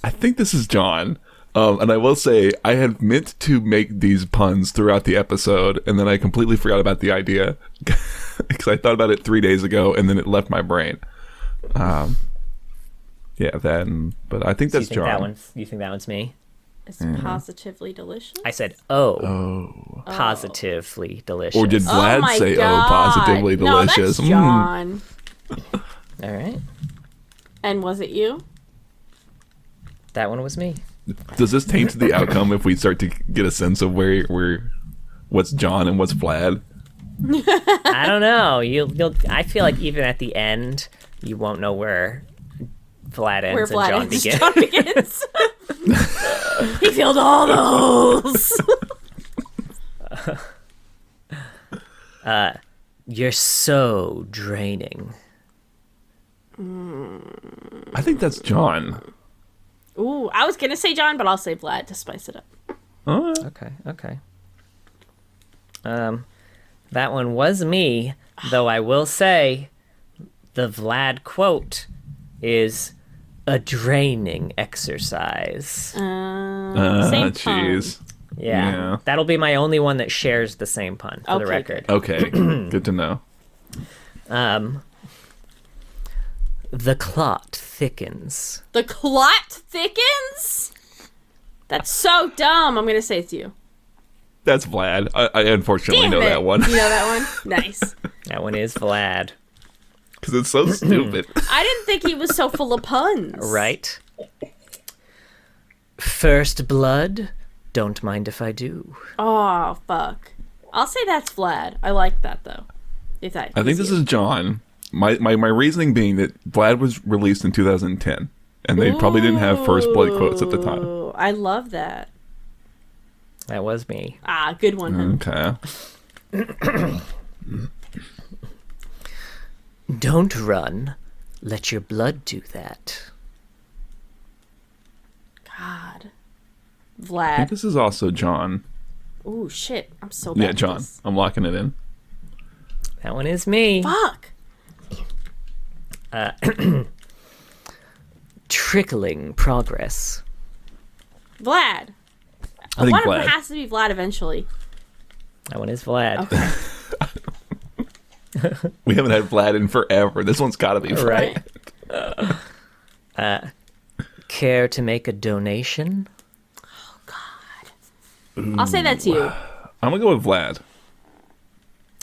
I think this is John. And I will say, I had meant to make these puns throughout the episode, and then I completely forgot about the idea. Because I thought about it 3 days ago, and then it left my brain. Yeah, but I think that's John. You think that one's me? It's positively delicious. I said, positively delicious. Or did Vlad my say, God. positively delicious? No, that's John. All right. And was it you? That one was me. Does this taint the outcome if we start to get a sense of what's John and what's Vlad? I don't know. You'll. I feel like even at the end, you won't know where Vlad ends and John begins. John begins. He filled all the holes. You're so draining. I think that's John. Ooh, I was gonna say John, but I'll say Vlad to spice it up. Oh, Okay. That one was me, though I will say the Vlad quote is a draining exercise. Same pun. jeez. Yeah. That'll be my only one that shares the same pun, for the Okay, record. Okay, good to know. The clot thickens. The clot thickens? That's so dumb. I'm gonna say it's you. That's Vlad. I unfortunately know that one. You know that one? Nice. That one is Vlad. Because it's so stupid. I didn't think he was so full of puns. Right? First blood? Don't mind if I do. Oh, fuck. I'll say that's Vlad. I like that, though. If that I think this is John. My reasoning being that Vlad was released in 2010, and they probably didn't have first blood quotes at the time. Ooh, I love that. That was me. Ah, good one. Hun. Okay. Don't run. Let your blood do that. God. I think Vlad. this is also John. Ooh, shit. I'm so bad Yeah, at John. this. I'm locking it in. That one is me. Fuck. Trickling progress. Vlad. I think One of Vlad. them has to be Vlad eventually. That one is Vlad. Okay. We haven't had Vlad in forever. This one's got to be Vlad. Right. Care to make a donation? I'll say that's you. I'm going to go with Vlad.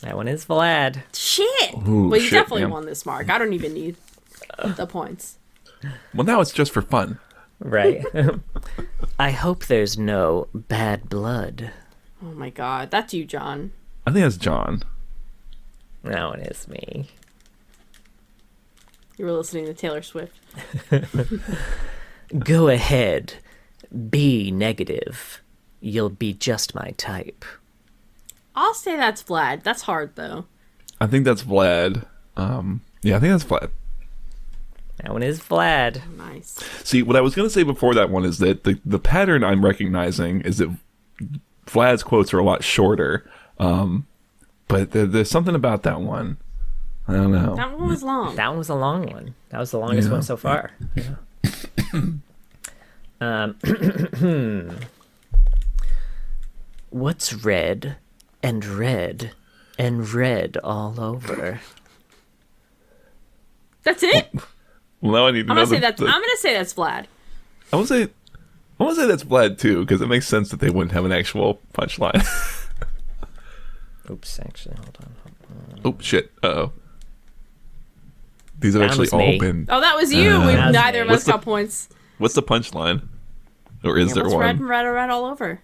That one is Vlad. Shit. Ooh, well, you shit, definitely man. won this, Mark. I don't even need the points. Well, now it's just for fun. Right. I hope there's no bad blood. Oh my god. That's you, John. I think that's John. That one is me. You were listening to Taylor Swift. Go ahead. Be negative. You'll be just my type. I'll say that's Vlad. That's hard, though. I think that's Vlad. Yeah, I think that's Vlad. That one is Vlad. Nice. See, what I was going to say before that one is that the pattern I'm recognizing is that Vlad's quotes are a lot shorter. But there's something about that one. I don't know. That one was long. That one was a long one. That was the longest one so far. What's red and red and red all over? That's it? Well, now I need to I'm know gonna say that's. I'm gonna say that's Vlad. I want to say that's Vlad too, because it makes sense that they wouldn't have an actual punchline. Oops, actually, hold on. Oh shit! Uh-oh. These have That actually was all me. been. Oh, that was you. that was Neither me. of us got points. What's the punchline? Or is there What's one? red and red and red all over?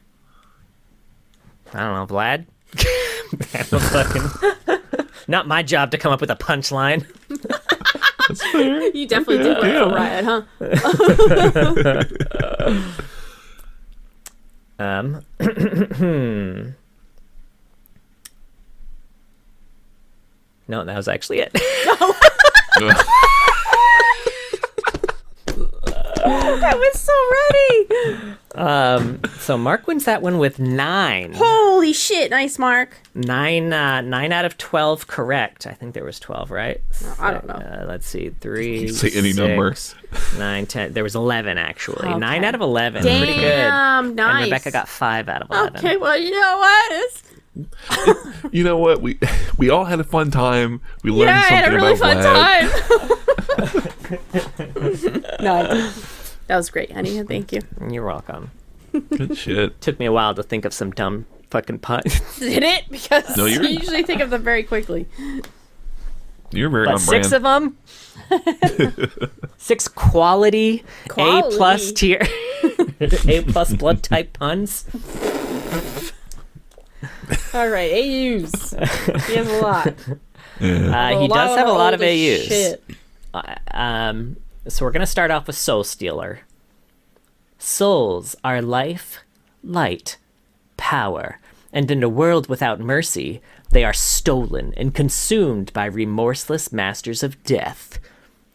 I don't know, Vlad. Not my job to come up with a punchline. That's fair. You definitely did work for Riot, huh? No, that was actually it. I was so ready. So Mark wins that one with 9. Holy shit! Nice, Mark. 9 out of 12 correct. I think there was 12, right? I don't know. Let's see. 3, Say any number. 9, 10. There was 11, actually. Okay. 9 out of 11. Pretty good. Damn, nice. And Rebecca got 5 out of 11. Okay, well, you know what? You know what? We all had a fun time. We learned Yeah, I something had a really about fun Vlad. time. No, that was great, honey. Thank you. You're welcome. Good shit. Took me a while to think of some dumb fucking puns. Did it? Because No, you you're- usually think of them very quickly. You're very But on 6 brand. of them. 6 quality A+ Quality. tier. A+ blood type puns. All right, AUs. He has a lot. Yeah. He does have a lot of old as AUs. shit. So we're going to start off with Soul Stealer. Souls are life, light, power, and in a world without mercy, they are stolen and consumed by remorseless masters of death.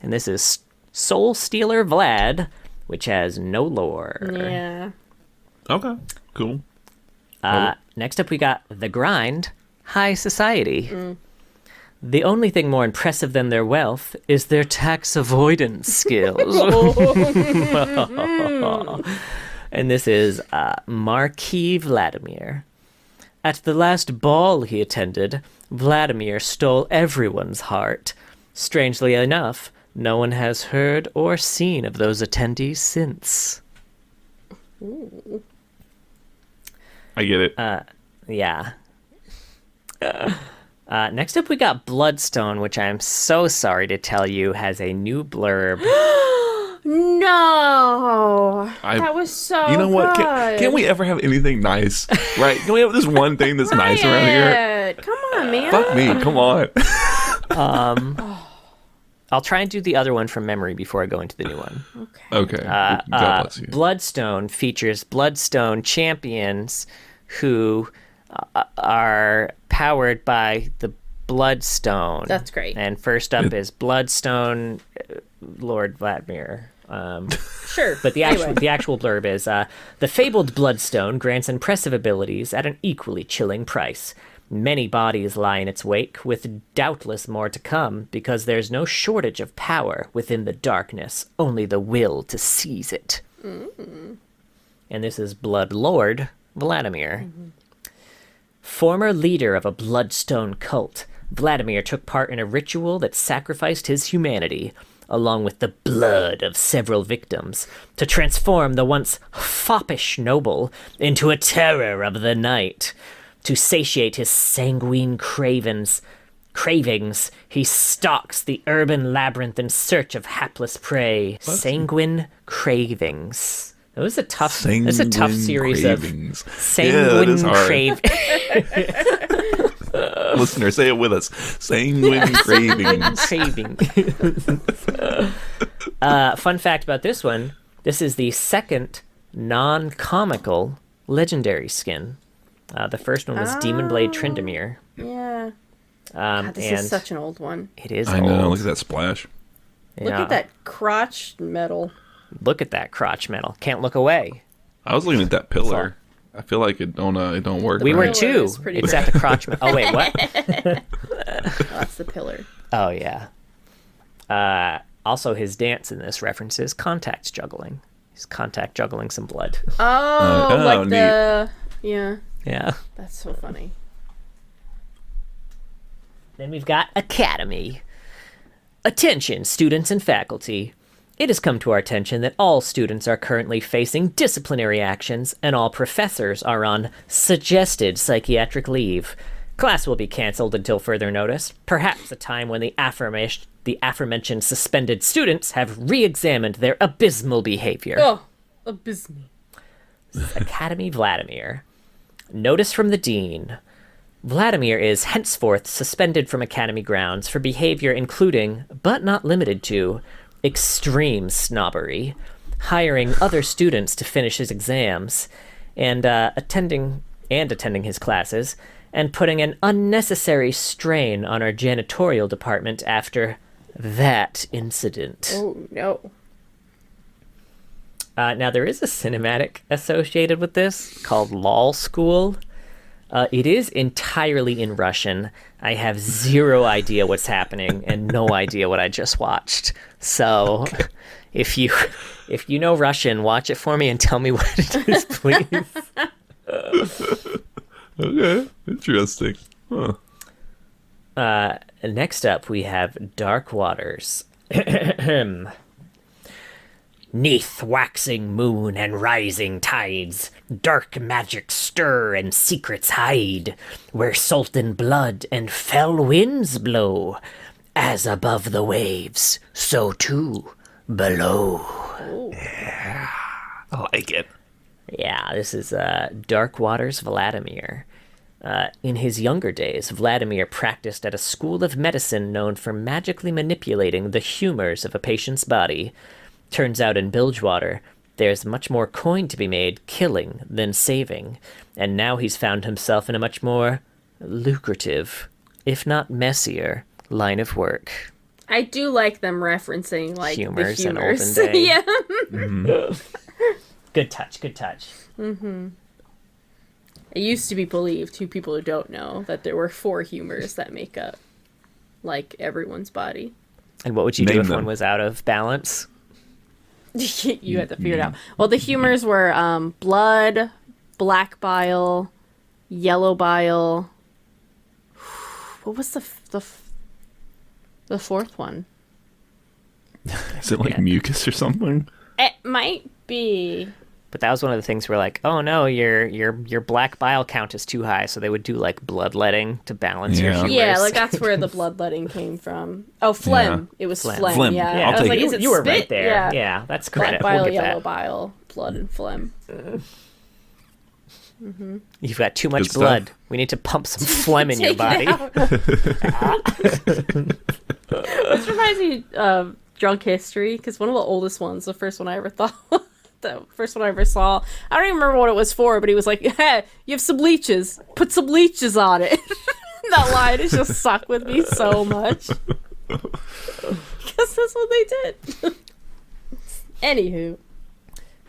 And this is Soul Stealer Vlad, which has no lore. Yeah. Okay. Cool. Next up, we got The Grind, High Society. The only thing more impressive than their wealth is their tax avoidance skills. And this is Marquis Vladimir. At the last ball he attended, Vladimir stole everyone's heart. Strangely enough, no one has heard or seen of those attendees since. I get it. Yeah. Next up, we got Bloodstone, which I'm so sorry to tell you has a new blurb. No, that was so. You know what? Good. Can't we ever have anything nice? Right? Can we have this one thing that's nice around here? Riot, come on, man. Fuck me. Come on. I'll try and do the other one from memory before I go into the new one. Okay. God bless you. Bloodstone features Bloodstone champions who are powered by the Bloodstone. That's great. And first up is Bloodstone Lord Vladimir. Sure. But the Anyway. actual blurb is, the fabled Bloodstone grants impressive abilities at an equally chilling price. Many bodies lie in its wake, with doubtless more to come, because there's no shortage of power within the darkness, only the will to seize it. And this is Blood Lord Vladimir. Former leader of a Bloodstone cult, Vladimir took part in a ritual that sacrificed his humanity, along with the blood of several victims, to transform the once foppish noble into a terror of the night. To satiate his sanguine cravings, he stalks the urban labyrinth in search of hapless prey. Sanguine cravings. That was a tough. That's a tough series cravings. of sanguine cravings. Listener, say it with us. Sanguine cravings. Fun fact about this one: this is the second non-comical legendary skin. The first one was Demon Blade Tryndamere. Yeah. God, this is such an old one. It is. I know. old. Look at that splash. Look at that crotch metal. Look at that crotch metal. Can't look away. I was looking at that pillar. I feel like it don't work. We right. were too. is pretty It's at the crotch metal. Oh wait, what? That's the pillar. Oh yeah. Also, his dance in this references contact juggling. He's contact juggling some blood. Oh, like the yeah. Yeah. That's so funny. Then we've got Academy. Attention, students and faculty. It has come to our attention that all students are currently facing disciplinary actions and all professors are on suggested psychiatric leave. Class will be cancelled until further notice, perhaps a time when the aforementioned suspended students have re-examined their abysmal behavior. Oh, abysmal. Academy Vladimir. Notice from the Dean. Vladimir is henceforth suspended from Academy grounds for behavior including, but not limited to, extreme snobbery, hiring other students to finish his exams, and attending his classes, and putting an unnecessary strain on our janitorial department after that incident. Oh, no. Now, there is a cinematic associated with this called LOL School. It is entirely in Russian. I have zero idea what's happening and no idea what I just watched. So, if you know Russian, watch it for me and tell me what it is, please. Okay, interesting. Huh. Next up, we have Dark Waters. Neath waxing moon and rising tides, dark magic stir and secrets hide, where sultan blood and fell winds blow, as above the waves, so too below. Oh. Yeah. I like it. Yeah, this is Darkwater's Vladimir. In his younger days, Vladimir practiced at a school of medicine known for magically manipulating the humors of a patient's body. Turns out in Bilgewater, there's much more coin to be made killing than saving, and now he's found himself in a much more lucrative, if not messier, line of work. I do like them referencing like Humors the and humors. Olden Day. Yeah. Good touch, good touch. It used to be believed, to people who don't know, that there were 4 humors that make up like everyone's body. And what would you do Name if them. one was out of balance? You had to figure it out. Well, the humors were blood, black bile, yellow bile. What was the fourth one? Is it like mucus or something? It might be. But that was one of the things where like, oh no, your black bile count is too high, so they would do like bloodletting to balance your Yeah. humors. Yeah, like that's where the bloodletting came from. Oh, phlegm. Yeah. It was Phlegm. phlegm. Phlegm. Yeah, I'll I was take like, it. is it You were spit? right there. Yeah, that's credit. Black bile, We'll get yellow that. bile, blood, and phlegm. You've got too much Good stuff. blood. We need to pump some phlegm in your Take it body. out. This reminds me of Drunk History, because one of the oldest ones, the first one I ever thought, the first one I ever saw, I don't even remember what it was for, but he was like, hey, you have some leeches. Put some leeches on it. That line has just stuck with me so much. Because that's what they did. Anywho.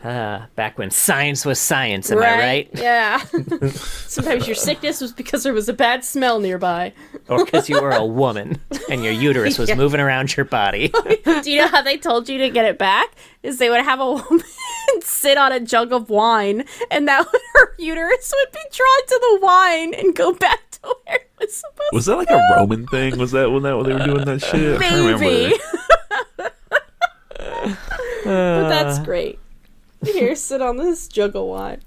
Back when science was science, am I right? Yeah. Sometimes your sickness was because there was a bad smell nearby. Or because you were a woman and your uterus was Yeah. moving around your body. Do you know how they told you to get it back? Is they would have a woman sit on a jug of wine, and that her uterus would be drawn to the wine and go back to where it was supposed Was that like a Roman thing? Was that when they were doing that shit? I can't Maybe. remember. But that's great. Here, sit on this jug of wine.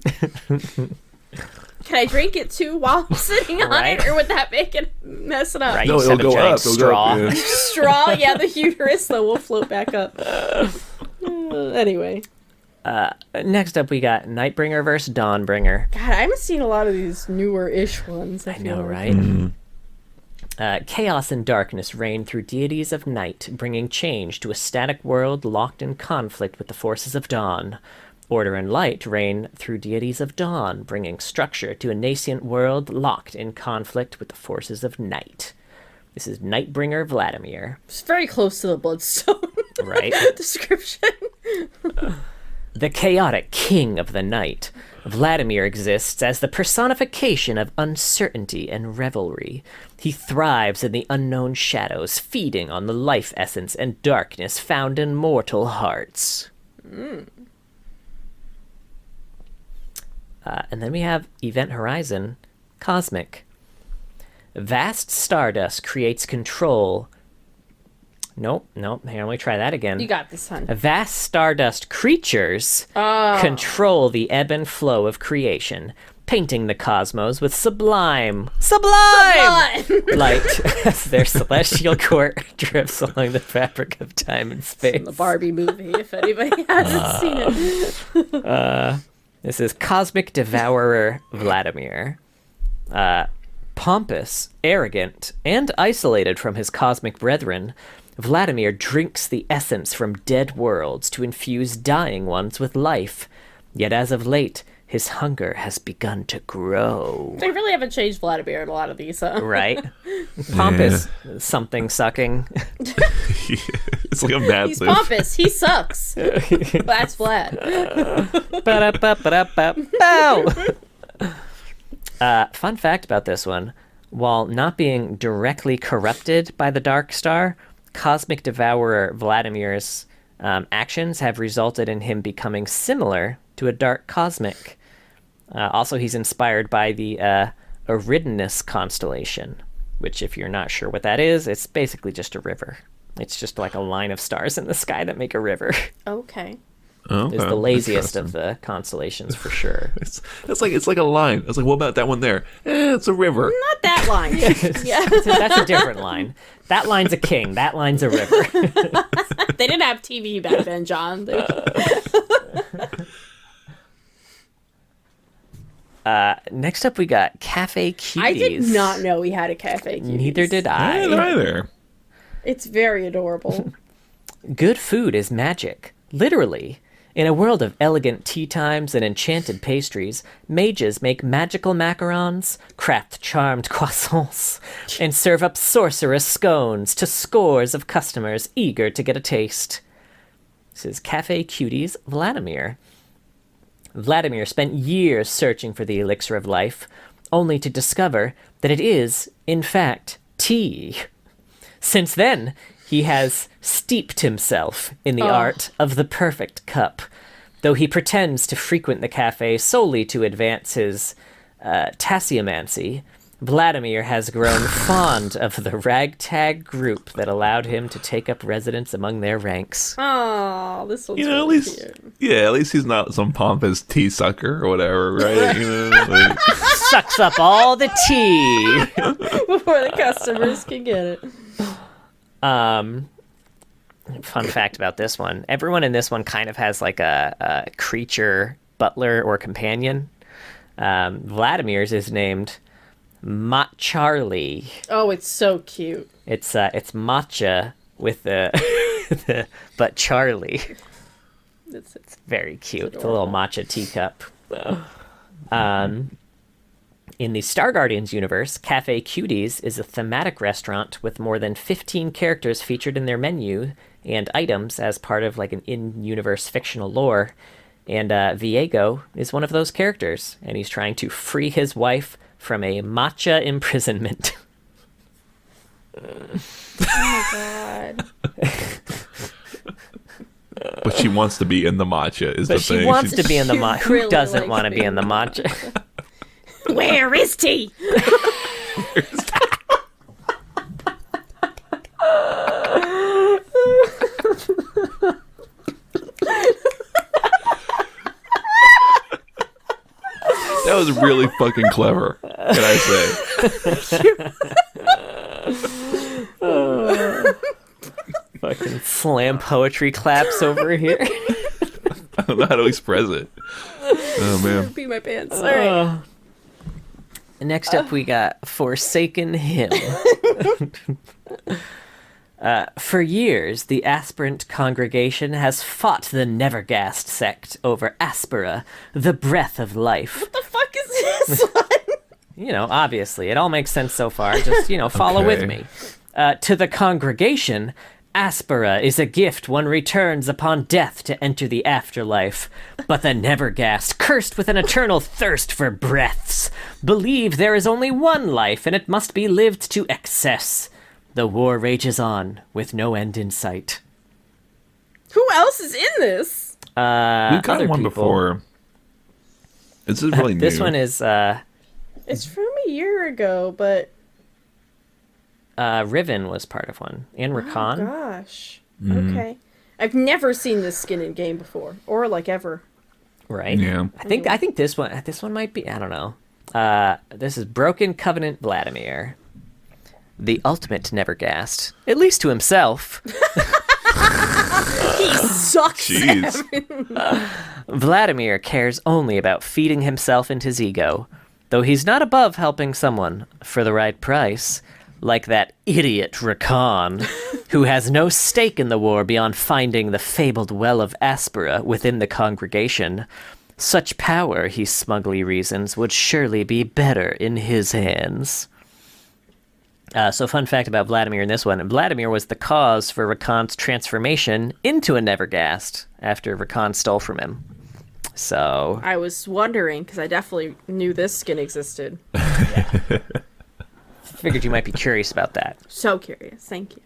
Can I drink it too while I'm sitting on Right. it, or would that make it mess it up? Right, No, you it'll set a go giant up. It'll straw. go up. Yeah. Straw, yeah, the uterus though will float back up. Anyway, Next up, we got Nightbringer versus Dawnbringer. God, I haven't seen a lot of these newer-ish ones. I feel know, like. right? Chaos and darkness reign through deities of night, bringing change to a static world locked in conflict with the forces of dawn. Order and light reign through deities of dawn, bringing structure to a nascent world locked in conflict with the forces of night. This is Nightbringer Vladimir, It's very close to the Bloodstone right? description. The chaotic king of the night, Vladimir exists as the personification of uncertainty and revelry. He thrives in the unknown shadows, feeding on the life essence and darkness found in mortal hearts. And then we have Event Horizon, Cosmic. Vast stardust creates control. Nope. Here, let me try that again. You got this, hun. Vast stardust creatures control the ebb and flow of creation, painting the cosmos with sublime light as their celestial court drifts along the fabric of time and space. The Barbie movie, if anybody hasn't seen it. This is Cosmic Devourer Vladimir. Pompous, arrogant, and isolated from his cosmic brethren, Vladimir drinks the essence from dead worlds to infuse dying ones with life. Yet as of late, his hunger has begun to grow. They really haven't changed Vladimir in a lot of these, huh? Right? Pompous, something sucking. It's like a He's massive. pompous. He sucks. That's Vlad. Fun fact about this one. While not being directly corrupted by the Dark Star, Cosmic Devourer Vladimir's actions have resulted in him becoming similar to a Dark Cosmic. Also, he's inspired by the Eridanus constellation, which, if you're not sure what that is, it's basically just a river. It's just like a line of stars in the sky that make a river. Okay. Oh, It's the laziest of the constellations for sure. It's like a line. It's like, what about that one there? It's a river. Not that line. Yeah. That's a different line. That line's a king. That line's a river. They didn't have TV back then, John. Next up, we got Cafe Cuties. I did not know we had a Cafe Cuties. Neither did I. Yeah, neither. It's very adorable. Good food is magic, literally. In a world of elegant tea times and enchanted pastries, mages make magical macarons, craft charmed croissants, and serve up sorcerous scones to scores of customers eager to get a taste. This is Cafe Cuties Vladimir. Vladimir spent years searching for the elixir of life, only to discover that it is, in fact, tea. Since then, he has steeped himself in the art of the perfect cup, though he pretends to frequent the cafe solely to advance his tasseomancy. Vladimir has grown fond of the ragtag group that allowed him to take up residence among their ranks. Oh, this one's At really least, cute. yeah, at least he's not some pompous tea sucker or whatever, right? Like, Sucks up all the tea. Before the customers can get it. Fun fact about this one. Everyone in this one kind of has like a creature butler or companion. Vladimir's is named Macharlie. Oh, it's so cute. It's matcha with the but Charlie. It's Very cute. It's a little matcha teacup. In the Star Guardians universe, Cafe Cuties is a thematic restaurant with more than 15 characters featured in their menu and items as part of like an in-universe fictional lore. And Viego is one of those characters, and he's trying to free his wife from a matcha imprisonment. Oh my god. but she wants to be in the matcha, is the thing. She wants to be in the matcha. Who really doesn't likes want to be being in the in the matcha? Where is tea? That was really fucking clever, can I say? Fucking slam poetry claps over here. I don't know how to express it. Oh, man. Pee my pants. All right. Next up, we got Forsaken Hymn. For years, the aspirant congregation has fought the Nevergast sect over Aspera, the breath of life. What the fuck is this one? You know, obviously, it all makes sense so far. Just, follow with Okay. me. To the congregation, Aspera is a gift one returns upon death to enter the afterlife. But the Nevergast, cursed with an eternal thirst for breaths, believe there is only one life and it must be lived to excess. The war rages on, with no end in sight. Who else is in this? We've got other one people. before. This is really new. This one is It's from a year ago, but Riven was part of one, and oh Rakan. gosh. Okay. I've never seen this skin in game before, or like ever. Right? Yeah. I think this one might be, I don't know. This is Broken Covenant Vladimir. The ultimate Nevergast, at least to himself. He sucks. Jeez. Vladimir cares only about feeding himself and his ego, though he's not above helping someone for the right price, like that idiot Rakan, who has no stake in the war beyond finding the fabled well of Aspera within the congregation. Such power, he smugly reasons, would surely be better in his hands. So fun fact about Vladimir in this one, Vladimir was the cause for Rakan's transformation into a Nevergast after Rakan stole from him. So... I was wondering, because I definitely knew this skin existed. figured you might be curious about that. So curious. Thank you.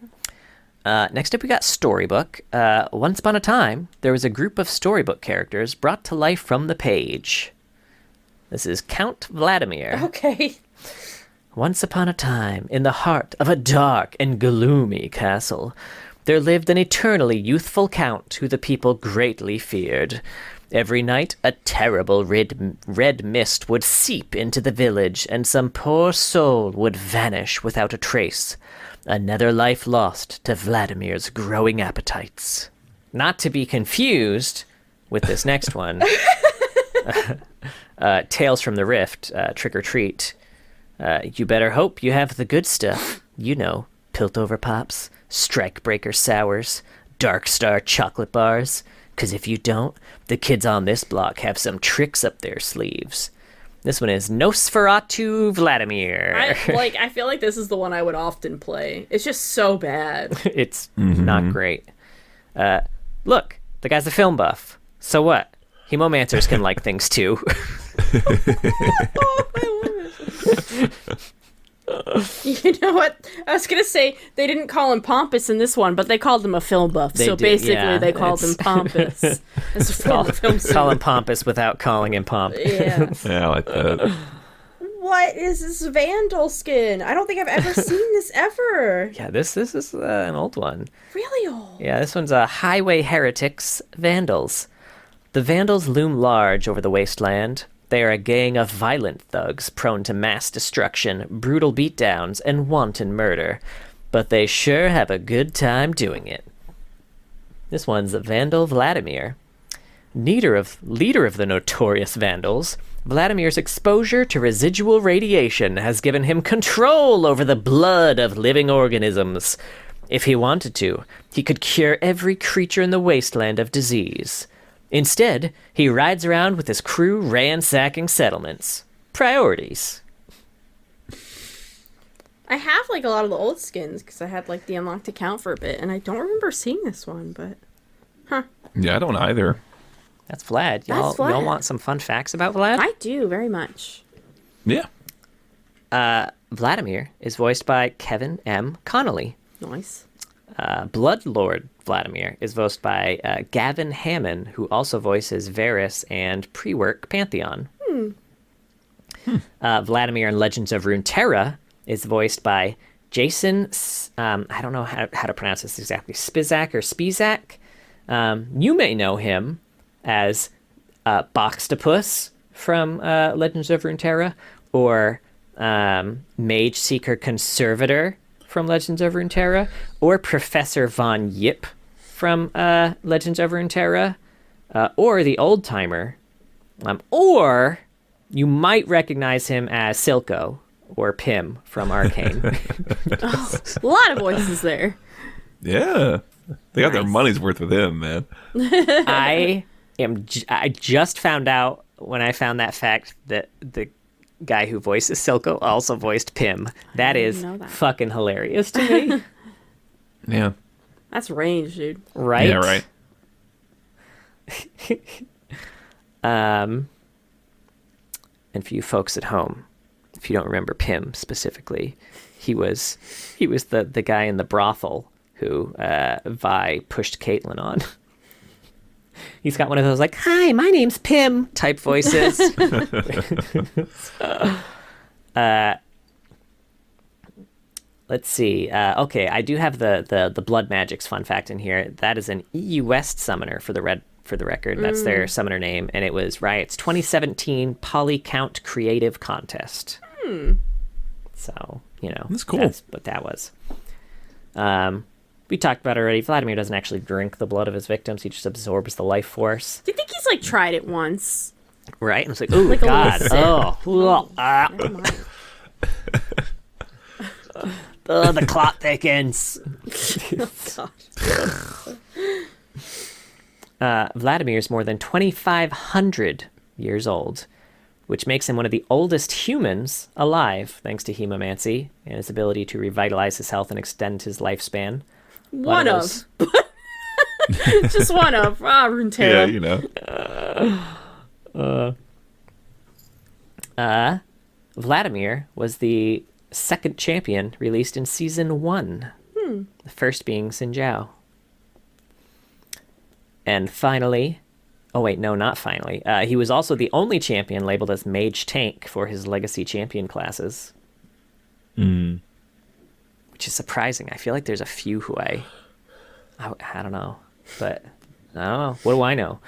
Next up, we got Storybook. Once upon a time, there was a group of Storybook characters brought to life from the page. This is Count Vladimir. Okay. Once upon a time, in the heart of a dark and gloomy castle, there lived an eternally youthful count who the people greatly feared. Every night, a terrible red mist would seep into the village, and some poor soul would vanish without a trace. Another life lost to Vladimir's growing appetites. Not to be confused with this next one. Tales from the Rift, Trick or Treat. You better hope you have the good stuff. You know, Piltover Pops, Strike Breaker Sours, Dark Star Chocolate Bars. 'Cause if you don't, the kids on this block have some tricks up their sleeves. This one is Nosferatu Vladimir. I feel like this is the one I would often play. It's just so bad. It's not great. Look, the guy's a film buff. So what? Hemomancers can like things too. You know what? I was going to say they didn't call him Pompous in this one, but they called him a film buff. So basically they called him Pompous. As a film call him Pompous without calling him Pomp. Yeah. Yeah, I like that. What is this Vandal skin? I don't think I've ever seen this ever. Yeah, this is an old one. Really old? Yeah, this one's Highway Heretics Vandals. The Vandals loom large over the wasteland. They are a gang of violent thugs prone to mass destruction, brutal beatdowns, and wanton murder. But they sure have a good time doing it. This one's Vandal Vladimir. Leader of the notorious Vandals, Vladimir's exposure to residual radiation has given him control over the blood of living organisms. If he wanted to, he could cure every creature in the wasteland of disease. Instead, he rides around with his crew ransacking settlements. Priorities. I have like a lot of the old skins because I had like the unlocked account for a bit, and I don't remember seeing this one, but Yeah, I don't either. That's Vlad. That's Vlad. Y'all want some fun facts about Vlad? I do very much. Yeah. Vladimir is voiced by Kevin M. Connolly. Nice. Bloodlord Vladimir is voiced by Gavin Hammond, who also voices Varys and pre-work Pantheon. Vladimir in Legends of Runeterra is voiced by Jason, I don't know how to pronounce this exactly, Spizak or Spizak. You may know him as Boxtopus from Legends of Runeterra, or Mage Seeker Conservator from Legends of Runeterra, or Professor Von Yip from Legends of Runeterra, or the Old Timer, or you might recognize him as Silco or Pym from Arcane. A lot of voices there. Yeah. They got their Nice. money's worth with him, man. I just found out when I found that fact that the guy who voices Silco also voiced Pym. That didn't is know that. fucking hilarious to me. Yeah. That's range, dude. Right? Yeah, right. And for you folks at home, if you don't remember Pym specifically, he was the guy in the brothel who Vi pushed Caitlyn on. He's got one of those like, "Hi, my name's Pym" type voices. Let's see. Okay, I do have the Blood Magics fun fact in here. That is an EU West summoner for the record. That's their summoner name, and it was Riot's 2017 Polycount Creative Contest. So, That's cool. That's what that was. We talked about it already. Vladimir doesn't actually drink the blood of his victims. He just absorbs the life force. Do you think he's like tried it once? Right? And it's like, oh, Like a God. little sip. Never mind. The clot thickens. Vladimir's more than 2,500 years old, which makes him one of the oldest humans alive, thanks to hemomancy and his ability to revitalize his health and extend his lifespan. One of. Just one of. Runeterra. Yeah, Vladimir was the second champion released in Season 1. The first being Xin Zhao. And finally... Oh, wait, no, not finally. He was also the only champion labeled as Mage Tank for his Legacy Champion classes. Which is surprising. I feel like there's a few who I don't know. But, I don't know. What do I know?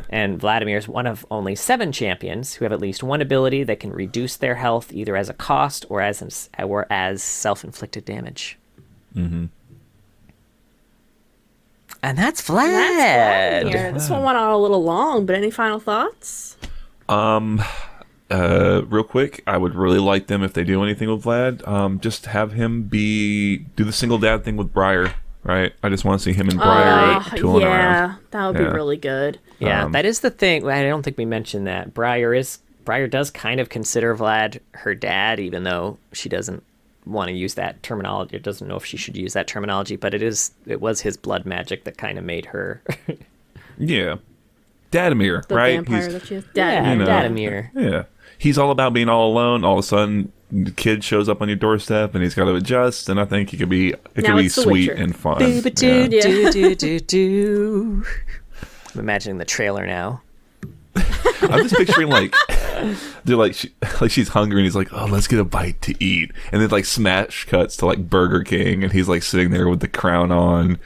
And Vladimir is one of only 7 champions who have at least one ability that can reduce their health either as a cost or as self-inflicted damage. And that's Vlad. That's Vlad here. This one went on a little long, but any final thoughts? Real quick, I would really like them if they do anything with Vlad. Just have him do the single dad thing with Briar, right? I just want to see him and Briar tooling around. Yeah, that would be really good. Yeah, that is the thing. I don't think we mentioned that. Briar does kind of consider Vlad her dad, even though she doesn't want to use that terminology. It doesn't know if she should use that terminology, but it was his blood magic that kind of made her. Yeah. Dadimir, The right? vampire that you Dadimir. Yeah. He's all about being all alone. All of a sudden, the kid shows up on your doorstep, and he's got to adjust. And I think it could be it's The sweet Witcher. and fun. Do. I'm imagining the trailer now. I'm just picturing they're she's hungry, and he's like, "Oh, let's get a bite to eat." And then smash cuts to Burger King, and he's sitting there with the crown on,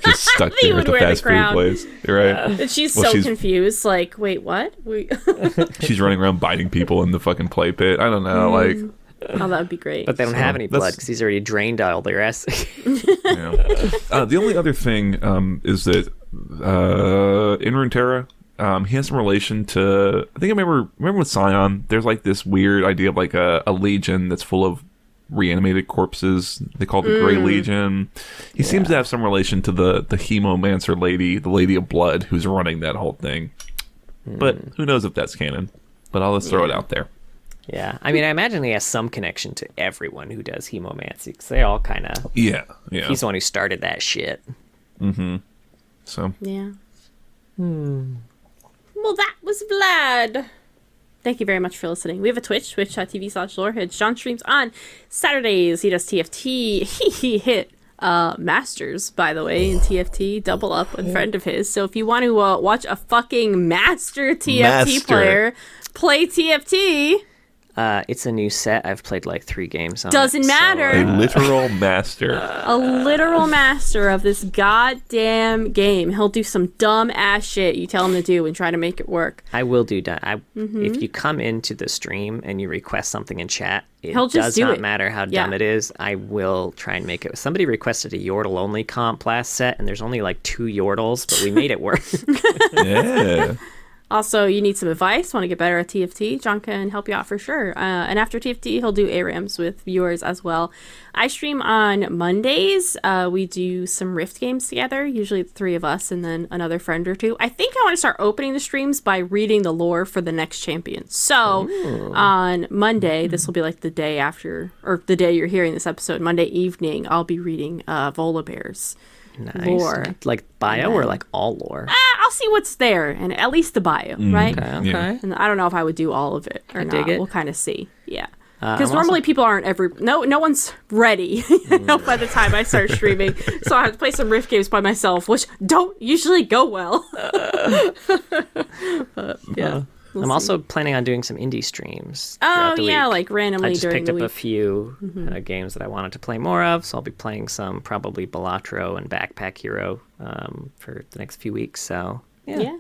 just stuck He there would at the wear the fast food crown. place, right? And she's Well, so confused. Wait, what? She's running around biting people in the fucking play pit. I don't know, Oh, that would be great. But they don't have any blood because he's already drained all the rest. The only other thing is that in Runeterra, he has some relation to. I think I remember with Scion. There's this weird idea of a legion that's full of reanimated corpses. They call it the Grey Legion. He seems to have some relation to the Hemomancer lady, the Lady of Blood, who's running that whole thing. But who knows if that's canon? But I'll just throw it out there. Yeah, I mean, I imagine he has some connection to everyone who does hemomancy because they all kind of. Yeah. He's the one who started that shit. Mm-hmm. So. Yeah. Well, that was Vlad. Thank you very much for listening. We have a Twitch, twitch.tv/loreheads. John streams on Saturdays. He does TFT. He hit Masters, by the way, in TFT. Double up with a friend of his. So if you want to watch a fucking master TFT player play TFT... it's a new set. I've played 3 games on Doesn't it, matter. A literal master. A literal master of this goddamn game. He'll do some dumb ass shit you tell him to do and try to make it work. I will do that. If you come into the stream and you request something in chat, He'll just does do not it. matter how dumb it is. I will try and make it. Somebody requested a Yordle only comp last set, and there's only 2 Yordles, but we made it work. Yeah. Also, you need some advice, want to get better at TFT, John can help you out for sure. And after TFT, he'll do ARAMs with viewers as well. I stream on Mondays. We do some Rift games together, usually the 3 of us and then another friend or 2. I think I want to start opening the streams by reading the lore for the next champion. So on Monday, this will be the day after, or the day you're hearing this episode, Monday evening, I'll be reading Volabear's lore. Bio or all lore? I'll see what's there, and at least the bio, right? Okay. Yeah. And I don't know if I would do all of it or not. dig it. We'll kind of see. Yeah. I'm Because normally people aren't no one's ready by the time I start streaming. So I have to play some Rift games by myself, which don't usually go well. But yeah. I'm also planning on doing some indie streams. Oh, throughout the yeah, week. randomly I just during picked the up week. a few games that I wanted to play more of, so I'll be playing some probably Balatro and Backpack Hero for the next few weeks. So yeah.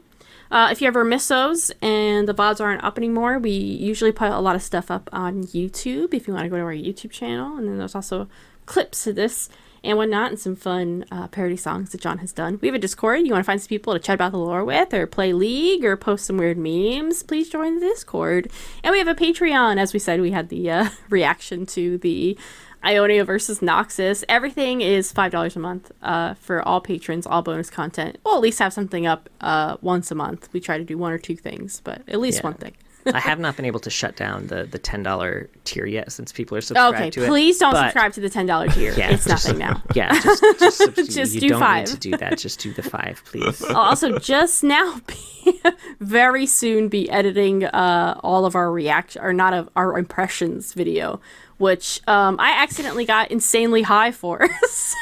If you ever miss those and the VODs aren't up anymore, we usually put a lot of stuff up on YouTube if you want to go to our YouTube channel. And then there's also clips of this and whatnot, and some fun parody songs that John has done. We have a Discord. You want to find some people to chat about the lore with, or play League, or post some weird memes, please join the Discord. And we have a Patreon. As we said, we had the reaction to the Ionia versus Noxus. Everything is $5 a month for all patrons, all bonus content. We'll at least have something up once a month. We try to do 1 or 2 things, but at least one thing. I have not been able to shut down the $10 tier yet since people are subscribed to it. Okay, please don't but- subscribe to the $10 tier. Yeah, It's nothing now. Yeah, just Just you do don't 5. need to do that. Just do the 5, please. I'll also just now very soon be editing all of our reaction, or not of our impressions video, which I accidentally got insanely high for. So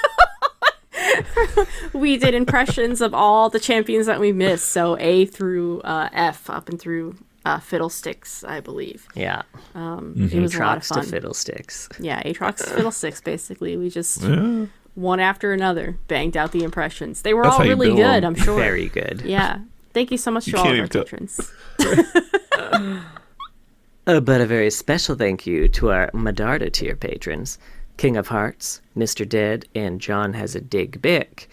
we did impressions of all the champions that we missed, so A through F, up and through Fiddlesticks, I believe. Yeah. It was a lot of Aatrox to fun. Fiddlesticks. Yeah, Aatrox to Fiddlesticks, basically. We just one after anher banged out the impressions. They were That's all how you really build good, them. I'm sure. Very good. Yeah. Thank you so much to all can't of our even tell. patrons. But a very special thank you to our Medarda tier patrons, King of Hearts, Mr. Dead, and John Has a Dig Bick.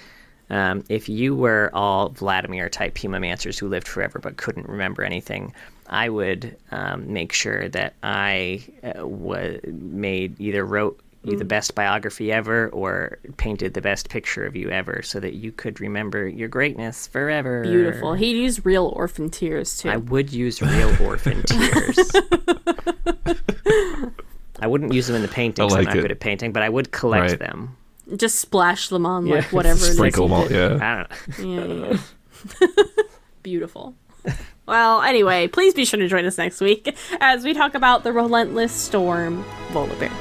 if you were all Vladimir type Pumamancers who lived forever but couldn't remember anything, I would make sure that I wrote you the best biography ever or painted the best picture of you ever so that you could remember your greatness forever. Beautiful. He'd use real orphan tears, too. I would use real orphan tears. I wouldn't use them in the painting because I'm not good at painting, but I would collect them. Just splash them on, like, whatever it is. Sprinkle them all, I don't know. Yeah. Beautiful. Well, anyway, please be sure to join us next week as we talk about the relentless storm, Volibear.